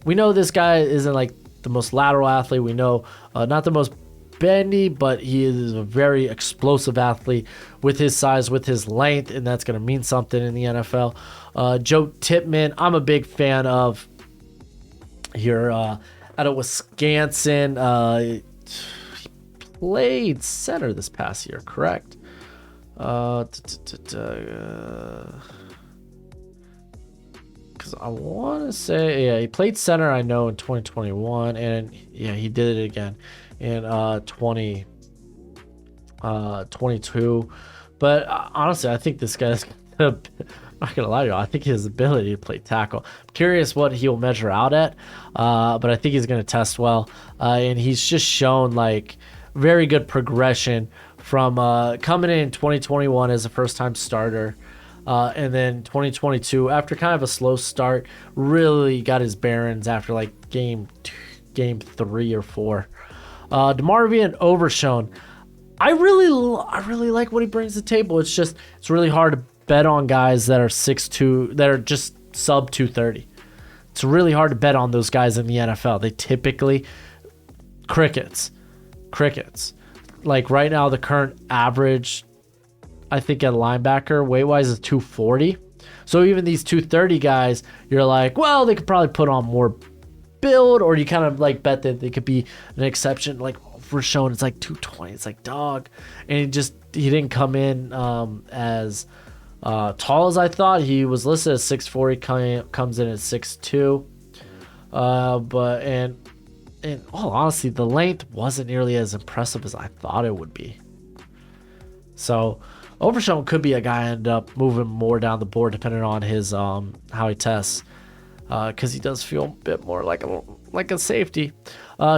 we know this guy isn't the most lateral athlete. We know not the most bendy, but he is a very explosive athlete with his size, with his length, and that's going to mean something in the NFL. Joe Tippmann, I'm a big fan of here. Out of Wisconsin, he played center this past year, correct? Because I want to say, yeah, he played center, I know, in 2021, and yeah, he did it again in 2022. But honestly, I think this guy's I'm not gonna lie to you, I think his ability to play tackle. I'm curious what he'll measure out at, but I think he's gonna test well. And he's just shown very good progression from coming in 2021 as a first-time starter, and then 2022 after kind of a slow start, really got his bearings after game 3 or 4. DeMarvion Overshown, I really like what he brings to the table. It's really hard to bet on guys that are 6'2", that are just sub 230. It's really hard to bet on those guys in the NFL. They typically crickets. Right now, the current average, I think, at linebacker weight-wise is 240. So even these 230 guys, you're like, well, they could probably put on more build, or you kind of like bet that they could be an exception. Like for showing it's like 220, it's like dog, and he didn't come in as tall as I thought. He was listed as 6'4", he comes in at 6'2", but in all honesty, the length wasn't nearly as impressive as I thought it would be. So Overshown could be a guy end up moving more down the board depending on his how he tests, because he does feel a bit more like a safety.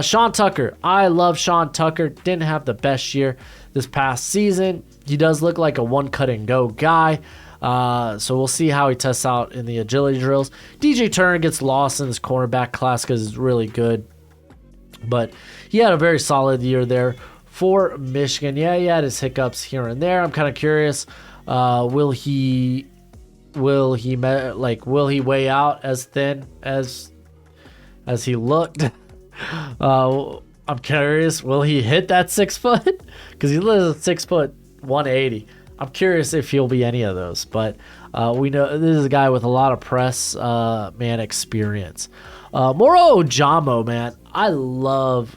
Sean Tucker, I love Sean Tucker. Didn't have the best year this past season. He does look like a one cut and go guy. So we'll see how he tests out in the agility drills. DJ Turner gets lost in this cornerback class because he's really good, but he had a very solid year there for Michigan. Yeah, he had his hiccups here and there. I'm kind of curious. Will he weigh out as thin as he looked? I'm curious. Will he hit that 6 foot? Because he lives at 6 foot 180. I'm curious if he'll be any of those. But we know this is a guy with a lot of press man experience. Moro Ojamo, man, I love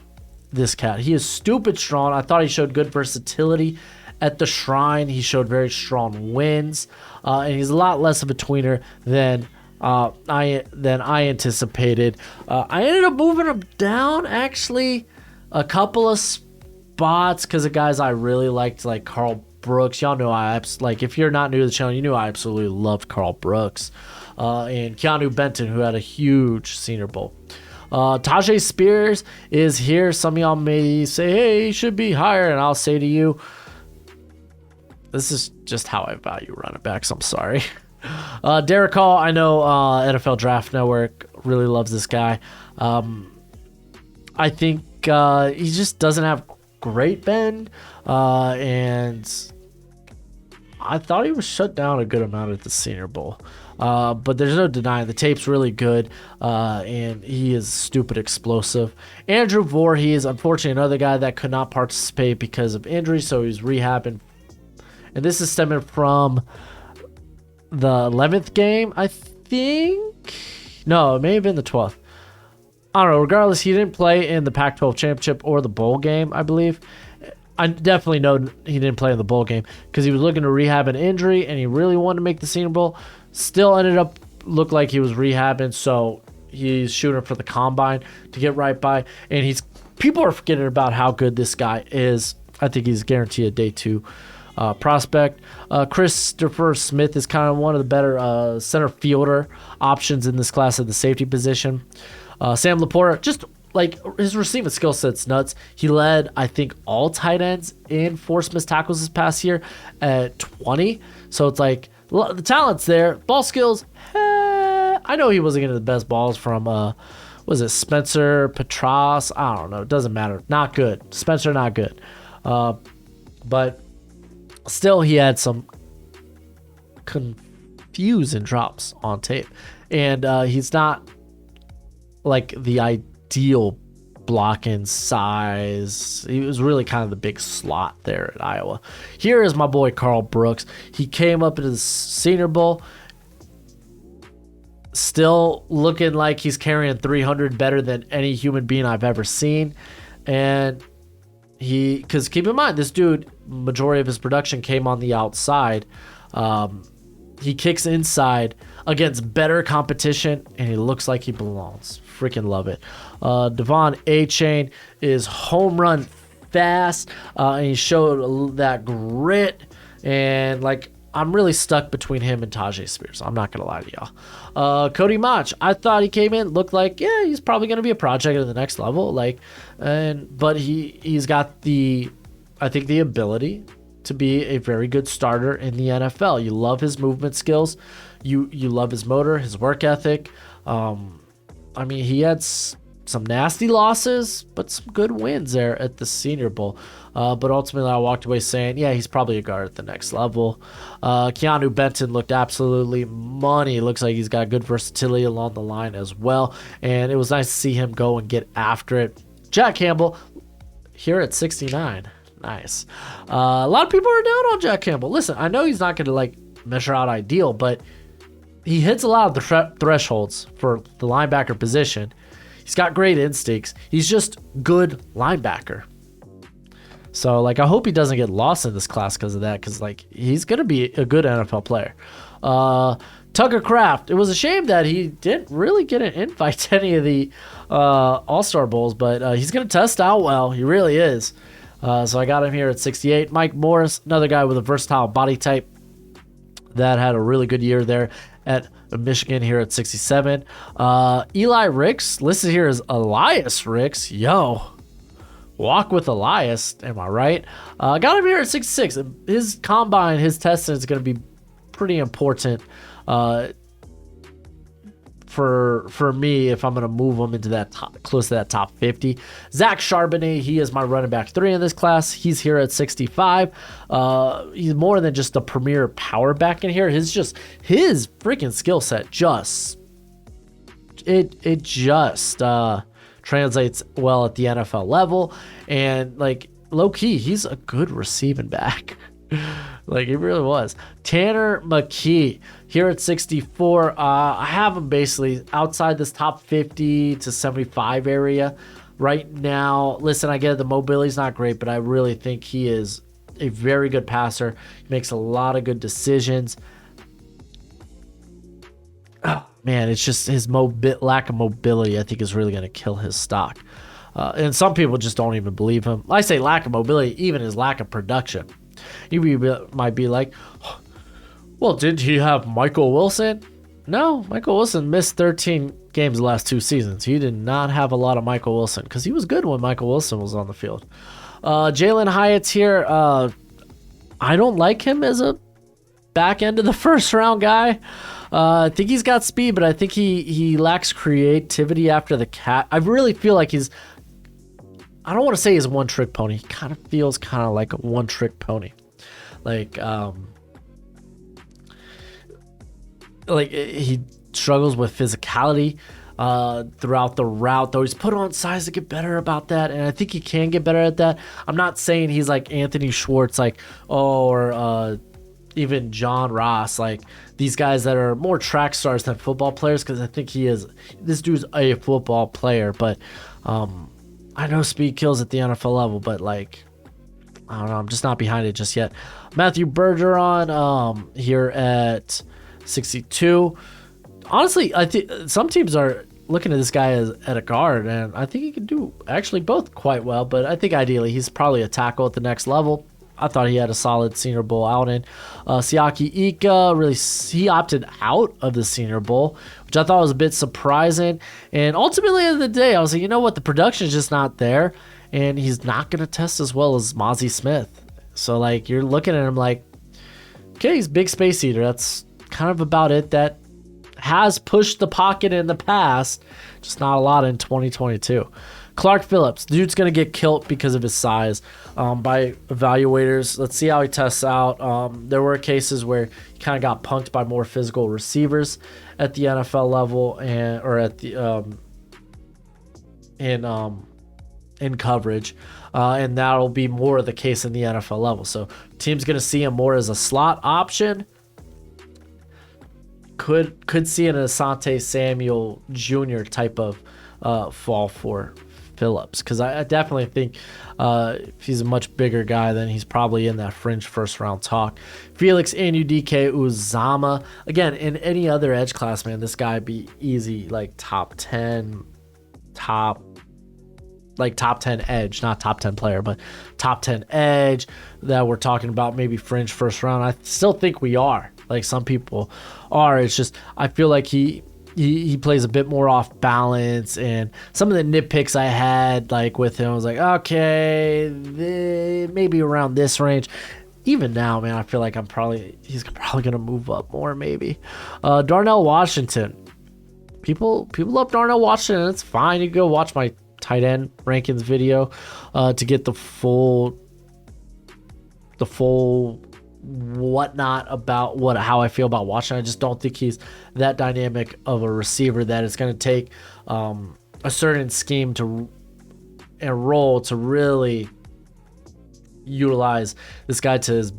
this cat. He is stupid strong. I thought he showed good versatility at the Shrine. He showed very strong wins, and he's a lot less of a tweener than I anticipated. I ended up moving him down actually a couple of spots because of guys I really liked, like Carl Brooks. Y'all know if you're not new to the channel, you know I absolutely loved Carl Brooks, and Keanu Benton, who had a huge Senior Bowl. Tajay Spears is here. Some of y'all may say, hey, he should be higher, and I'll say to you, this is just how I value running backs. I'm sorry. Derek Hall, I know NFL Draft Network really loves this guy. I think he just doesn't have great bend, and I thought he was shut down a good amount at the Senior Bowl. But there's no denying the tape's really good, and he is stupid explosive. Andrew Voorhees, unfortunately, another guy that could not participate because of injury, so he's rehabbing. And this is stemming from the 11th game, I think. No, it may have been the 12th. I don't know. Regardless, he didn't play in the Pac-12 championship or the bowl game, I believe. I definitely know he didn't play in the bowl game because he was looking to rehab an injury and he really wanted to make the Senior Bowl. Still ended up looked like he was rehabbing, so he's shooting for the combine to get right by. And people are forgetting about how good this guy is. I think he's guaranteed a day 2 prospect. Christopher Smith is kind of one of the better center fielder options in this class at the safety position. Sam Laporta, just like his receiving skill set's nuts. He led, I think, all tight ends in forced missed tackles this past year at 20. So it's like the talent's there. Ball skills, I know he wasn't getting the best balls from, was it Spencer Petras? I don't know. It doesn't matter. Not good. Spencer, not good. But still, he had some confusing drops on tape. And he's not like the ideal blocking size. He was really kind of the big slot there at Iowa. Here is my boy Carl Brooks. He came up into the Senior Bowl still looking like he's carrying 300 better than any human being I've ever seen. And because keep in mind, this dude, majority of his production came on the outside. He kicks inside against better competition, and he looks like he belongs. Freaking love it. Devon A-Chain is home run fast, and he showed that grit. And like, I'm really stuck between him and Tajay Spears. I'm not gonna lie to y'all. Cody Mach, I thought he came in, looked like he's probably gonna be a project at the next level. But he's got the ability to be a very good starter in the NFL. You love his movement skills. You love his motor, his work ethic. I mean, he had some nasty losses, but some good wins there at the Senior Bowl. But ultimately, I walked away saying, he's probably a guard at the next level. Keanu Benton looked absolutely money. Looks like he's got good versatility along the line as well. And it was nice to see him go and get after it. Jack Campbell, here at 69. Nice. A lot of people are down on Jack Campbell. Listen, I know he's not going to measure out ideal, but he hits a lot of the thresholds for the linebacker position. He's got great instincts. He's just good linebacker. So, like, I hope he doesn't get lost in this class because of that, because, like, he's going to be a good NFL player. Tucker Kraft. It was a shame that he didn't really get an invite to any of the All-Star Bowls, but he's going to test out well. He really is. So I got him here at 68. Mike Morris, another guy with a versatile body type that had a really good year there at Michigan here at 67. Eli Ricks, listed here as Elias Ricks. Yo. Walk with Elias, am I right? Got him here at 66. His combine, his testing is going to be pretty important for me if I'm going to move him into that close to that top 50. Zach Charbonnet, he is my running back 3 in this class. He's here at 65. He's more than just a premier power back in here. His freaking skill set just translates well at the NFL level, and like low key, he's a good receiving back. Like, it really was. Tanner McKee here at 64. I have him basically outside this top 50 to 75 area right now. Listen, I get it, the mobility's not great, but I really think he is a very good passer. He makes a lot of good decisions. Man, it's just his lack of mobility, I think, is really going to kill his stock. And some people just don't even believe him. I say lack of mobility, even his lack of production. You might be like, well, did he have Michael Wilson? No, Michael Wilson missed 13 games the last 2 seasons. He did not have a lot of Michael Wilson because he was good when Michael Wilson was on the field. Jalen Hyatt's here. I don't like him as a back end of the first round guy. I think he's got speed, but I think he lacks creativity after the cat. I really feel like I don't want to say he's a one-trick pony. He kind of feels kind of like a one-trick pony. Like he struggles with physicality throughout the route, though he's put on size to get better about that, and I think he can get better at that. I'm not saying he's like Anthony Schwartz, or even John Ross, like these guys that are more track stars than football players, because I think this dude's a football player, but I know speed kills at the NFL level, but like, I don't know, I'm just not behind it just yet. Matthew Bergeron here at 62. Honestly, I think some teams are looking at this guy at a guard, and I think he can do actually both quite well, but I think ideally he's probably a tackle at the next level. I thought he had a solid Senior Bowl outing. Siaki Ika, he opted out of the Senior Bowl, which I thought was a bit surprising. And ultimately, at the end of the day, I was like, you know what? The production is just not there, and he's not going to test as well as Mozzie Smith. So, like, you're looking at him like, okay, he's big space eater. That's kind of about it. That has pushed the pocket in the past, just not a lot in 2022. Clark Phillips, dude's going to get killed because of his size by evaluators. Let's see how he tests out. There were cases where he kind of got punked by more physical receivers at the NFL level or at the in coverage, and that'll be more of the case in the NFL level. So team's going to see him more as a slot option. Could see an Asante Samuel Jr. type of fall for Phillips, because I definitely think if he's a much bigger guy, then he's probably in that fringe first round talk. Felix Anudike Uzama, again, in any other edge class, man, this guy be easy like top 10 edge, not top 10 player, but top 10 edge that we're talking about, maybe fringe first round. I still think we are, like some people are. It's just I feel like he plays a bit more off balance, and some of the nitpicks I had like with him, I was like, okay, maybe around this range. Even now, man, I feel like he's probably gonna move up more, maybe. Darnell Washington, people love Darnell Washington. It's fine. You can go watch my tight end rankings video to get the full whatnot about how I feel about Washington. I just don't think he's that dynamic of a receiver that it's going to take a certain scheme and role to really utilize this guy to his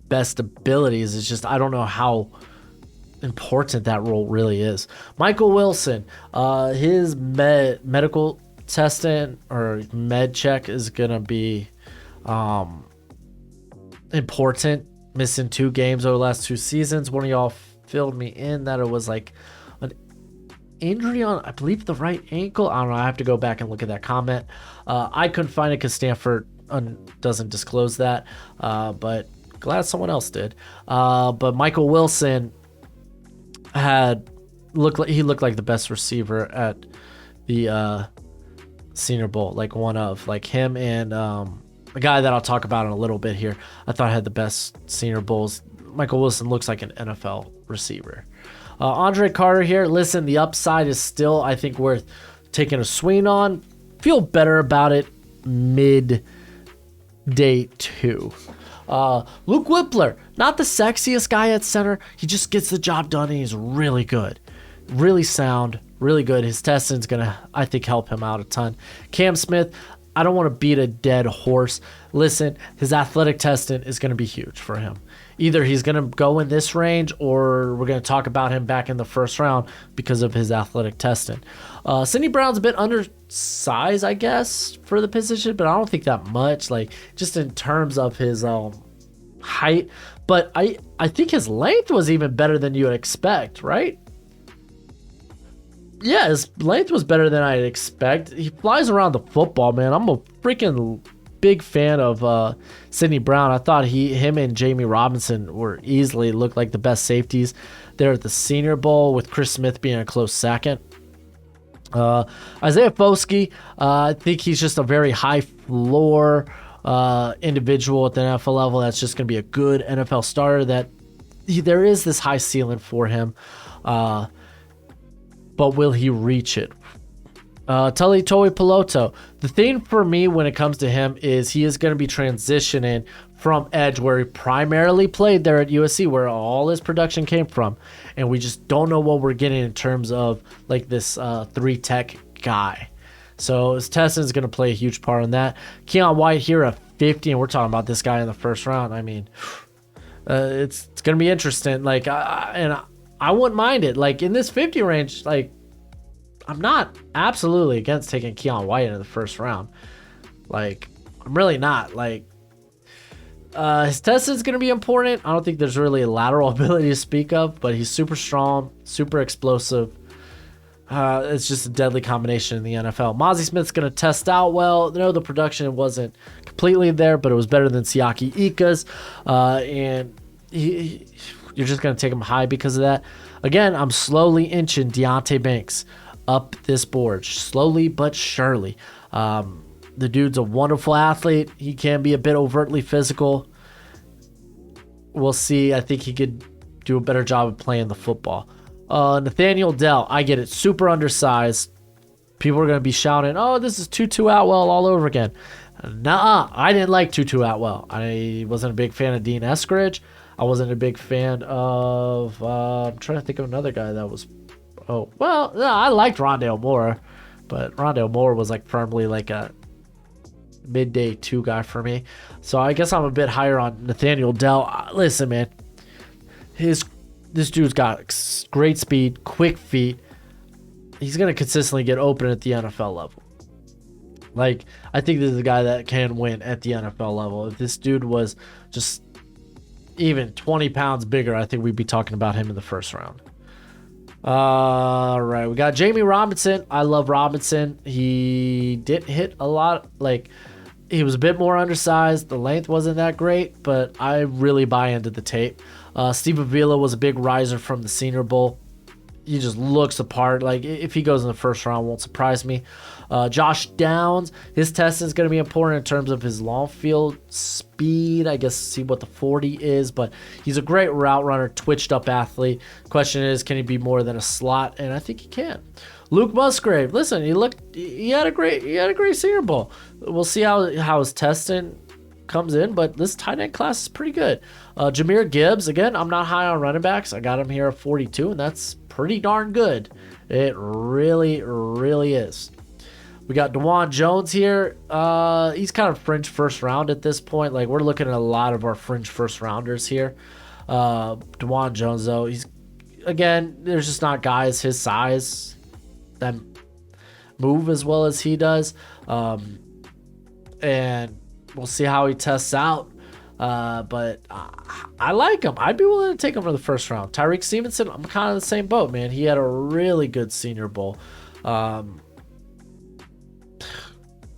best abilities. It's just I don't know how important that role really is. Michael Wilson, his medical testing or med check is gonna be important. Missing 2 games over the last 2 seasons. One of y'all filled me in that it was like an injury on, I believe, the right ankle. I don't know. I have to go back and look at that comment. I couldn't find it because Stanford doesn't disclose that, but glad someone else did. But Michael Wilson looked like the best receiver at the Senior Bowl, like one of, like him and a guy that I'll talk about in a little bit here. I thought had the best Senior Bowls. Michael Wilson looks like an NFL receiver. Andre Carter here. Listen, the upside is still, I think, worth taking a swing on. Feel better about it mid day 2. Luke Whippler, not the sexiest guy at center. He just gets the job done, and he's really good. Really sound, really good. His testing's going to, I think, help him out a ton. Cam Smith, I don't want to beat a dead horse. Listen, his athletic testing is going to be huge for him. Either he's going to go in this range, or we're going to talk about him back in the first round because of his athletic testing. Sidney Brown's a bit undersized, I guess, for the position, but I don't think that much, like just in terms of his height. But I think his length was even better than you would expect, right? Yeah, his length was better than I'd expect. He flies around the football, man. I'm a freaking big fan of Sidney Brown. I thought him and Jamie Robinson were easily looked like the best safeties there at the Senior Bowl, with Chris Smith being a close second. Isaiah Foskey, I think he's just a very high floor individual at the NFL level that's just going to be a good NFL starter. There is this high ceiling for him. But will he reach it? Tully Toi Peloto. The thing for me when it comes to him is he is going to be transitioning from edge, where he primarily played there at USC, where all his production came from. And we just don't know what we're getting in terms of like this 3-tech guy. So his testing is going to play a huge part in that. Keon White here at 50, and we're talking about this guy in the first round. I mean, it's going to be interesting. Like, I wouldn't mind it. Like in this 50 range, like I'm not absolutely against taking Keon White in the first round. Like I'm really not. Like his test is going to be important. I don't think there's really a lateral ability to speak of, but he's super strong, super explosive. It's just a deadly combination in the NFL. Mozzie Smith's going to test out well. No, the production wasn't completely there, but it was better than Siaki Ika's. And you're just going to take him high because of that. Again, I'm slowly inching Deontay Banks up this board. Slowly but surely. The dude's a wonderful athlete. He can be a bit overtly physical. We'll see. I think he could do a better job of playing the football. Nathaniel Dell, I get it. Super undersized. People are going to be shouting, oh, this is Tutu Atwell all over again. Nuh-uh. I didn't like Tutu Atwell. I wasn't a big fan of Dean Eskridge. I wasn't a big fan of, I'm trying to think of another guy that was, no, I liked Rondale Moore, but Rondale Moore was like firmly like a midday 2 guy for me. So I guess I'm a bit higher on Nathaniel Dell. Listen, man, this dude's got great speed, quick feet. He's going to consistently get open at the NFL level. Like, I think this is a guy that can win at the NFL level. If this dude was just even 20 pounds bigger, I think we'd be talking about him in the first round. All right, we got Jamie Robinson. I love Robinson. He did hit a lot. Like, he was a bit more undersized. The length wasn't that great, but I really buy into the tape. Steve Avila was a big riser from the Senior Bowl. He just looks apart. Like, if he goes in the first round, won't surprise me. Josh Downs, his testing is going to be important in terms of his long field speed. I guess see what the 40 is, but he's a great route runner, twitched up athlete. Question is, can he be more than a slot? And I think he can. Luke Musgrave, listen, he had a great Senior Bowl. We'll see how his testing comes in, but this tight end class is pretty good. Jahmyr Gibbs, again, I'm not high on running backs. I got him here at 42, and that's pretty darn good. It really, really is. We got DeJuan Jones here. He's kind of fringe first round at this point. Like, we're looking at a lot of our fringe first rounders here. DeJuan Jones, though, he's again, there's just not guys his size that move as well as he does. And we'll see how he tests out. But I like him. I'd be willing to take him for the first round. Tyreek Stevenson, I'm kind of the same boat, man. He had a really good Senior Bowl.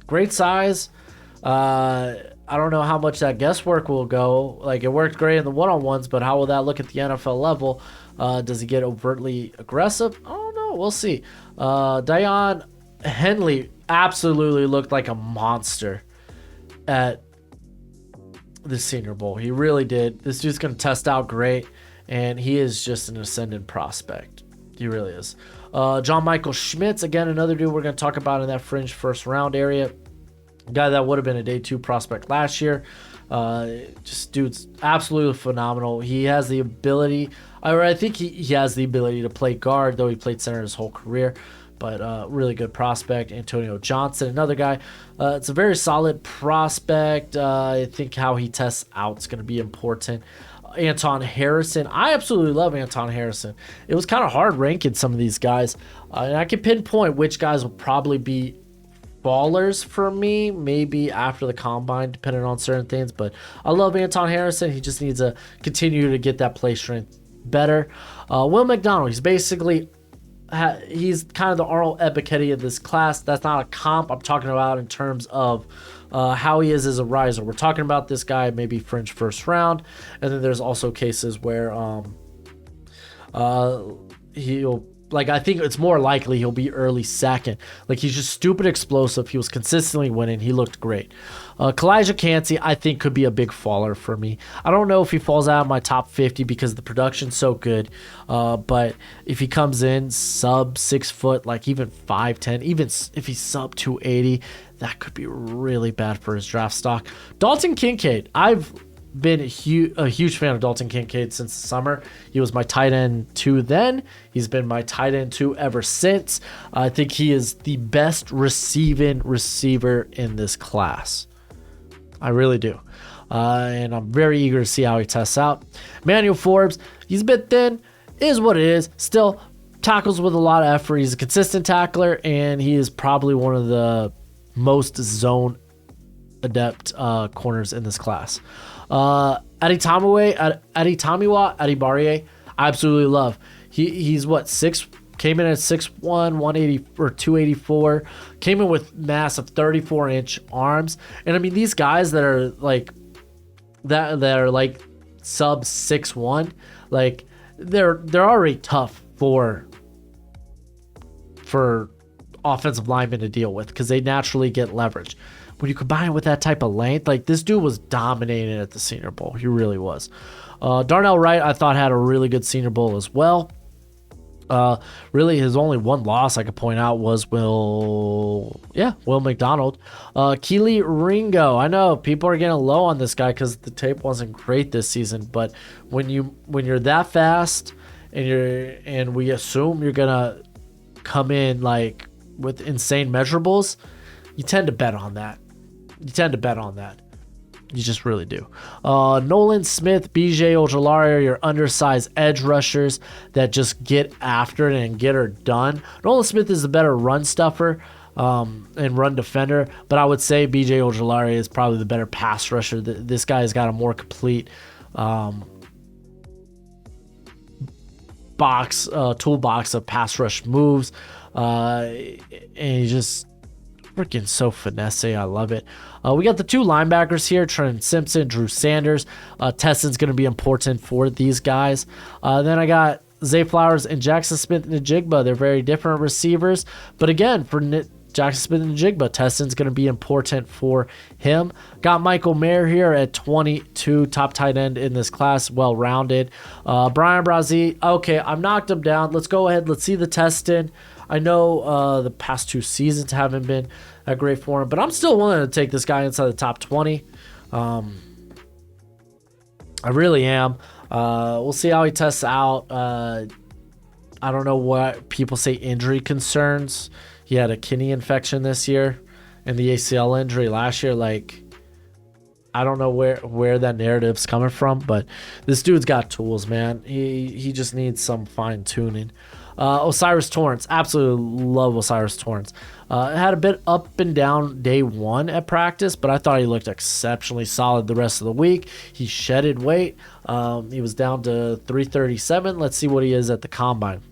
Great size. I don't know how much that guesswork will go. Like, it worked great in the one-on-ones, but how will that look at the NFL level? Does he get overtly aggressive? I don't know. We'll see. Dion Henley absolutely looked like a monster at the Senior Bowl. He really did. This dude's going to test out great, and he is just an ascendant prospect. He really is. John Michael Schmitz, again, another dude we're going to talk about in that fringe first round area. Guy that would have been a day 2 prospect last year. Just dude's absolutely phenomenal. He has the ability, or I think he has the ability to play guard, though he played center his whole career. But really good prospect. Antonio Johnson, another guy. It's a very solid prospect. I think how he tests out is going to be important. Anton Harrison. I absolutely love Anton Harrison. It was kind of hard ranking some of these guys. And I can pinpoint which guys will probably be ballers for me, maybe after the combine, depending on certain things. But I love Anton Harrison. He just needs to continue to get that play strength better. Will McDonald. He's basically... he's kind of the Arnold Ebiketie of this class. That's not a comp. I'm talking about in terms of how he is as a riser. We're talking about this guy maybe fringe first round, and then there's also cases where he'll, like, I think it's more likely he'll be early second. Like, he's just stupid explosive. He was consistently winning. He looked great. Kalijah Cansey, I think, could be a big faller for me. I don't know if he falls out of my top 50 because the production's so good. But if he comes in sub 6 foot, like even 5'10", even if he's sub 280, that could be really bad for his draft stock. Dalton Kincaid, I've been a huge fan of Dalton Kincaid since the summer. He was my tight end 2 then. He's been my tight end 2 ever since. I think he is the best receiving receiver in this class. I really do. And I'm very eager to see how he tests out. Manuel Forbes, he's a bit thin, is what it is. Still tackles with a lot of effort. He's a consistent tackler, and he is probably one of the most zone adept corners in this class. Adetomiwa Adibariye, I absolutely love. He's what, came in at 6'1", 180 or 284, came in with massive 34-inch arms. And I mean, these guys that are like sub 6'1", like they're already tough for offensive linemen to deal with because they naturally get leverage. When you combine it with that type of length, like, this dude was dominating at the Senior Bowl. He really was. Darnell Wright, I thought, had a really good Senior Bowl as well. Really, his only one loss I could point out was Will McDonald. Keely Ringo, I know people are getting low on this guy because the tape wasn't great this season, but when you're that fast and we assume you're gonna come in like with insane measurables, you tend to bet on that. You just really do. Nolan Smith, BJ Ojolari are your undersized edge rushers that just get after it and get her done. Nolan Smith is a better run stuffer and run defender, but I would say BJ Ojolari is probably the better pass rusher. This guy has got a more complete toolbox of pass rush moves, and he's just freaking so finesse. I love it. We got the 2 linebackers here, Trent Simpson, Drew Sanders. Testing's going to be important for these guys. Then I got Zay Flowers and Jackson Smith-Njigba. They're very different receivers, but again, for Jackson Smith-Njigba, testing's going to be important for him. Got Michael Mayer here at 22, top tight end in this class, well-rounded. Brian Brazee, okay, I've knocked him down. Let's go ahead. Let's see the testing. I know the past 2 seasons haven't been that great for him, but I'm still willing to take this guy inside the top 20. I really am. We'll see how he tests out. I don't know what people say injury concerns. He had a kidney infection this year and the ACL injury last year. Like, I don't know where that narrative's coming from, but this dude's got tools, man. He just needs some fine tuning. Osiris Torrance, absolutely love Osiris Torrance. Had a bit up and down day one at practice, but I thought he looked exceptionally solid the rest of the week. He shedded weight. He was down to 337. Let's see what he is at the combine.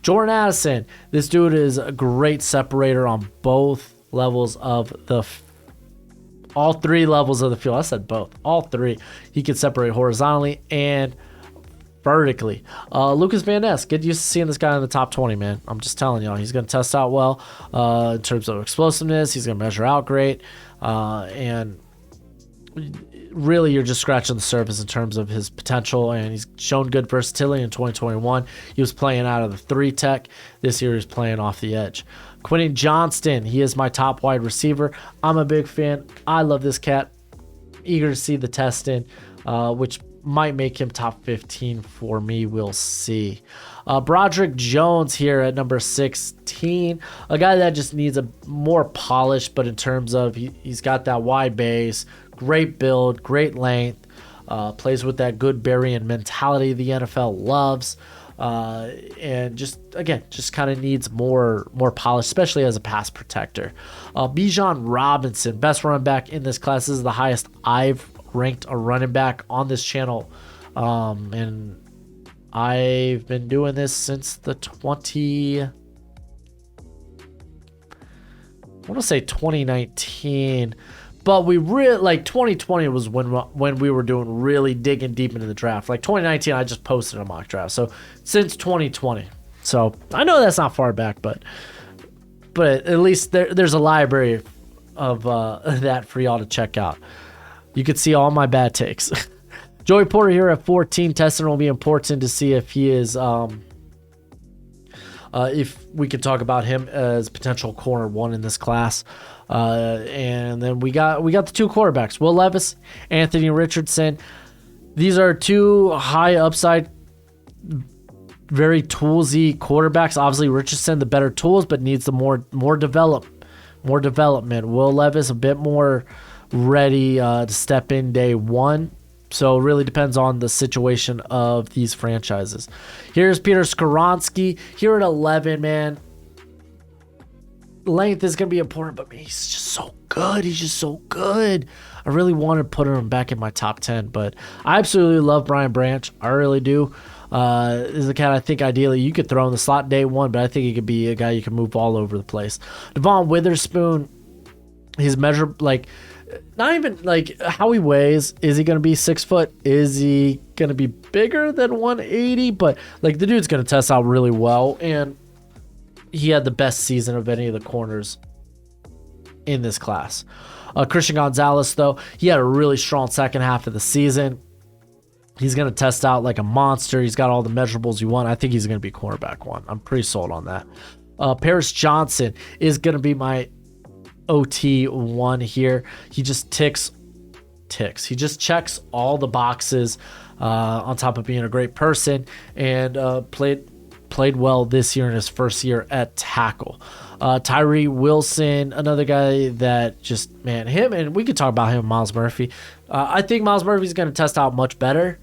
Jordan Addison, this dude is a great separator on both levels of all three levels of the field. I said both, all three. He can separate horizontally and vertically. Lucas Van Ness, get used to seeing this guy in the top 20, man. I'm just telling y'all, he's going to test out well in terms of explosiveness. He's going to measure out great. And really, you're just scratching the surface in terms of his potential, and he's shown good versatility in 2021. He was playing out of the 3 tech. This year, he's playing off the edge. Quentin Johnston, he is my top wide receiver. I'm a big fan. I love this cat. Eager to see the testing, which might make him top 15 for me. We'll see. Broderick Jones here at number 16, a guy that just needs a more polish, but in terms of he's got that wide base, great build, great length, plays with that good burying mentality the NFL loves, and just kind of needs more polish, especially as a pass protector. Bijan Robinson, best running back in this class. This is the highest I've ranked a running back on this channel, and I've been doing this since the 2019, but we really, like, 2020 was when we were doing really digging deep into the draft. Like 2019, I just posted a mock draft. So since 2020, so I know that's not far back, but at least there's a library of that for y'all to check out. You could see all my bad takes. Joey Porter here at 14. Testing will be important to see if he is, if we could talk about him as potential corner 1 in this class. And then we got the 2 quarterbacks, Will Levis, Anthony Richardson. These are 2 high upside, very toolsy quarterbacks. Obviously, Richardson the better tools, but needs the more development. Will Levis a bit more ready to step in day 1. So it really depends on the situation of these franchises. Here's Peter Skoronski here at 11, man. Length is going to be important, but man, he's just so good. I really want to put him back in my top 10, but I absolutely love Brian Branch. I really do. This is the cat I think ideally you could throw in the slot day 1, but I think he could be a guy you can move all over the place. Devon Witherspoon, his measure, like, not even like how he weighs. Is he going to be 6 foot? Is he going to be bigger than 180? But like, the dude's going to test out really well, and he had the best season of any of the corners in this class. Christian Gonzalez, though, he had a really strong second half of the season. He's going to test out like a monster. He's got all the measurables you want. I think he's going to be cornerback 1. I'm pretty sold on that. Paris Johnson is going to be my OT 1 here. He just ticks. He just checks all the boxes, on top of being a great person, and played well this year in his first year at tackle. Tyree Wilson, another guy that just, man, him, and we could talk about him, Miles Murphy. I think Miles Murphy's going to test out much better.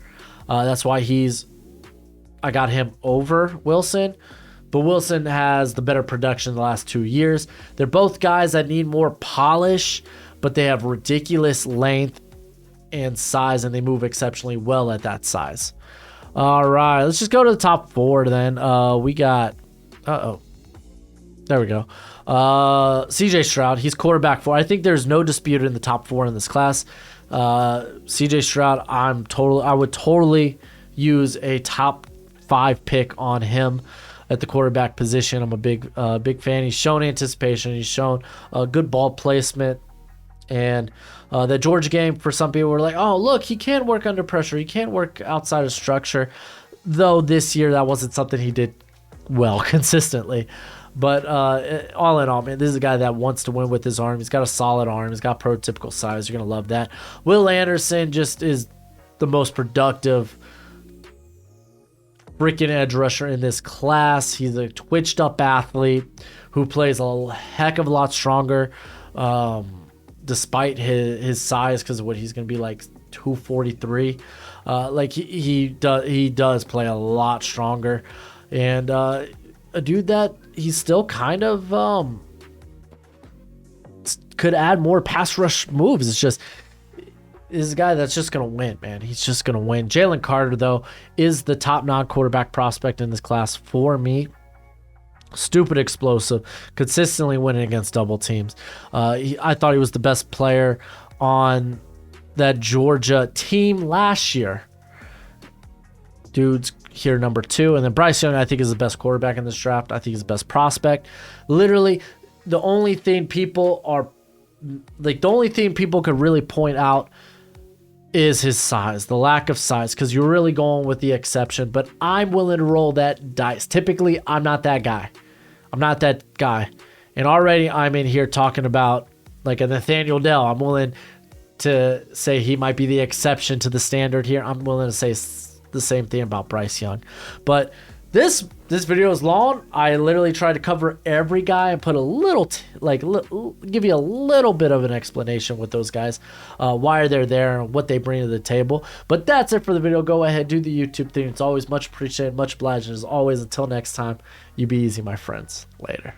That's why I got him over Wilson. But Wilson has the better production the last 2 years. They're both guys that need more polish, but they have ridiculous length and size, and they move exceptionally well at that size. All right, let's just go to the top 4 then. We got, there we go. CJ Stroud, he's quarterback 4. I think there's no dispute in the top 4 in this class. CJ Stroud, I would totally use a top 5 pick on him at the quarterback position. I'm a big fan. He's shown anticipation. He's shown good ball placement. And the Georgia game, for some people, were like, oh, look, he can't work under pressure. He can't work outside of structure. Though this year, that wasn't something he did well consistently. But all in all, man, this is a guy that wants to win with his arm. He's got a solid arm. He's got prototypical size. You're going to love that. Will Anderson just is the most productive freaking edge rusher in this class. He's a twitched up athlete who plays a heck of a lot stronger despite his size, because of what he's going to be like 243. Like he does play a lot stronger, and a dude that he's still kind of could add more pass rush moves. It's just is a guy that's just going to win, man. He's just going to win. Jalen Carter, though, is the top non-quarterback prospect in this class for me. Stupid explosive, consistently winning against double teams. I thought he was the best player on that Georgia team last year. Dude's here number 2. And then Bryce Young, I think, is the best quarterback in this draft. I think he's the best prospect. Literally, the only thing people could really point out is his size, the lack of size, because you're really going with the exception. But I'm willing to roll that dice. Typically, I'm not that guy. And already I'm in here talking about like a Nathaniel Dell. I'm willing to say he might be the exception to the standard here. I'm willing to say the same thing about Bryce Young. But this video is long. I literally tried to cover every guy and put a little, give you a little bit of an explanation with those guys, why they're there and what they bring to the table. But that's it for the video. Go ahead, do the YouTube thing. It's always much appreciated, much obliged. As always, until next time, you be easy, my friends. Later.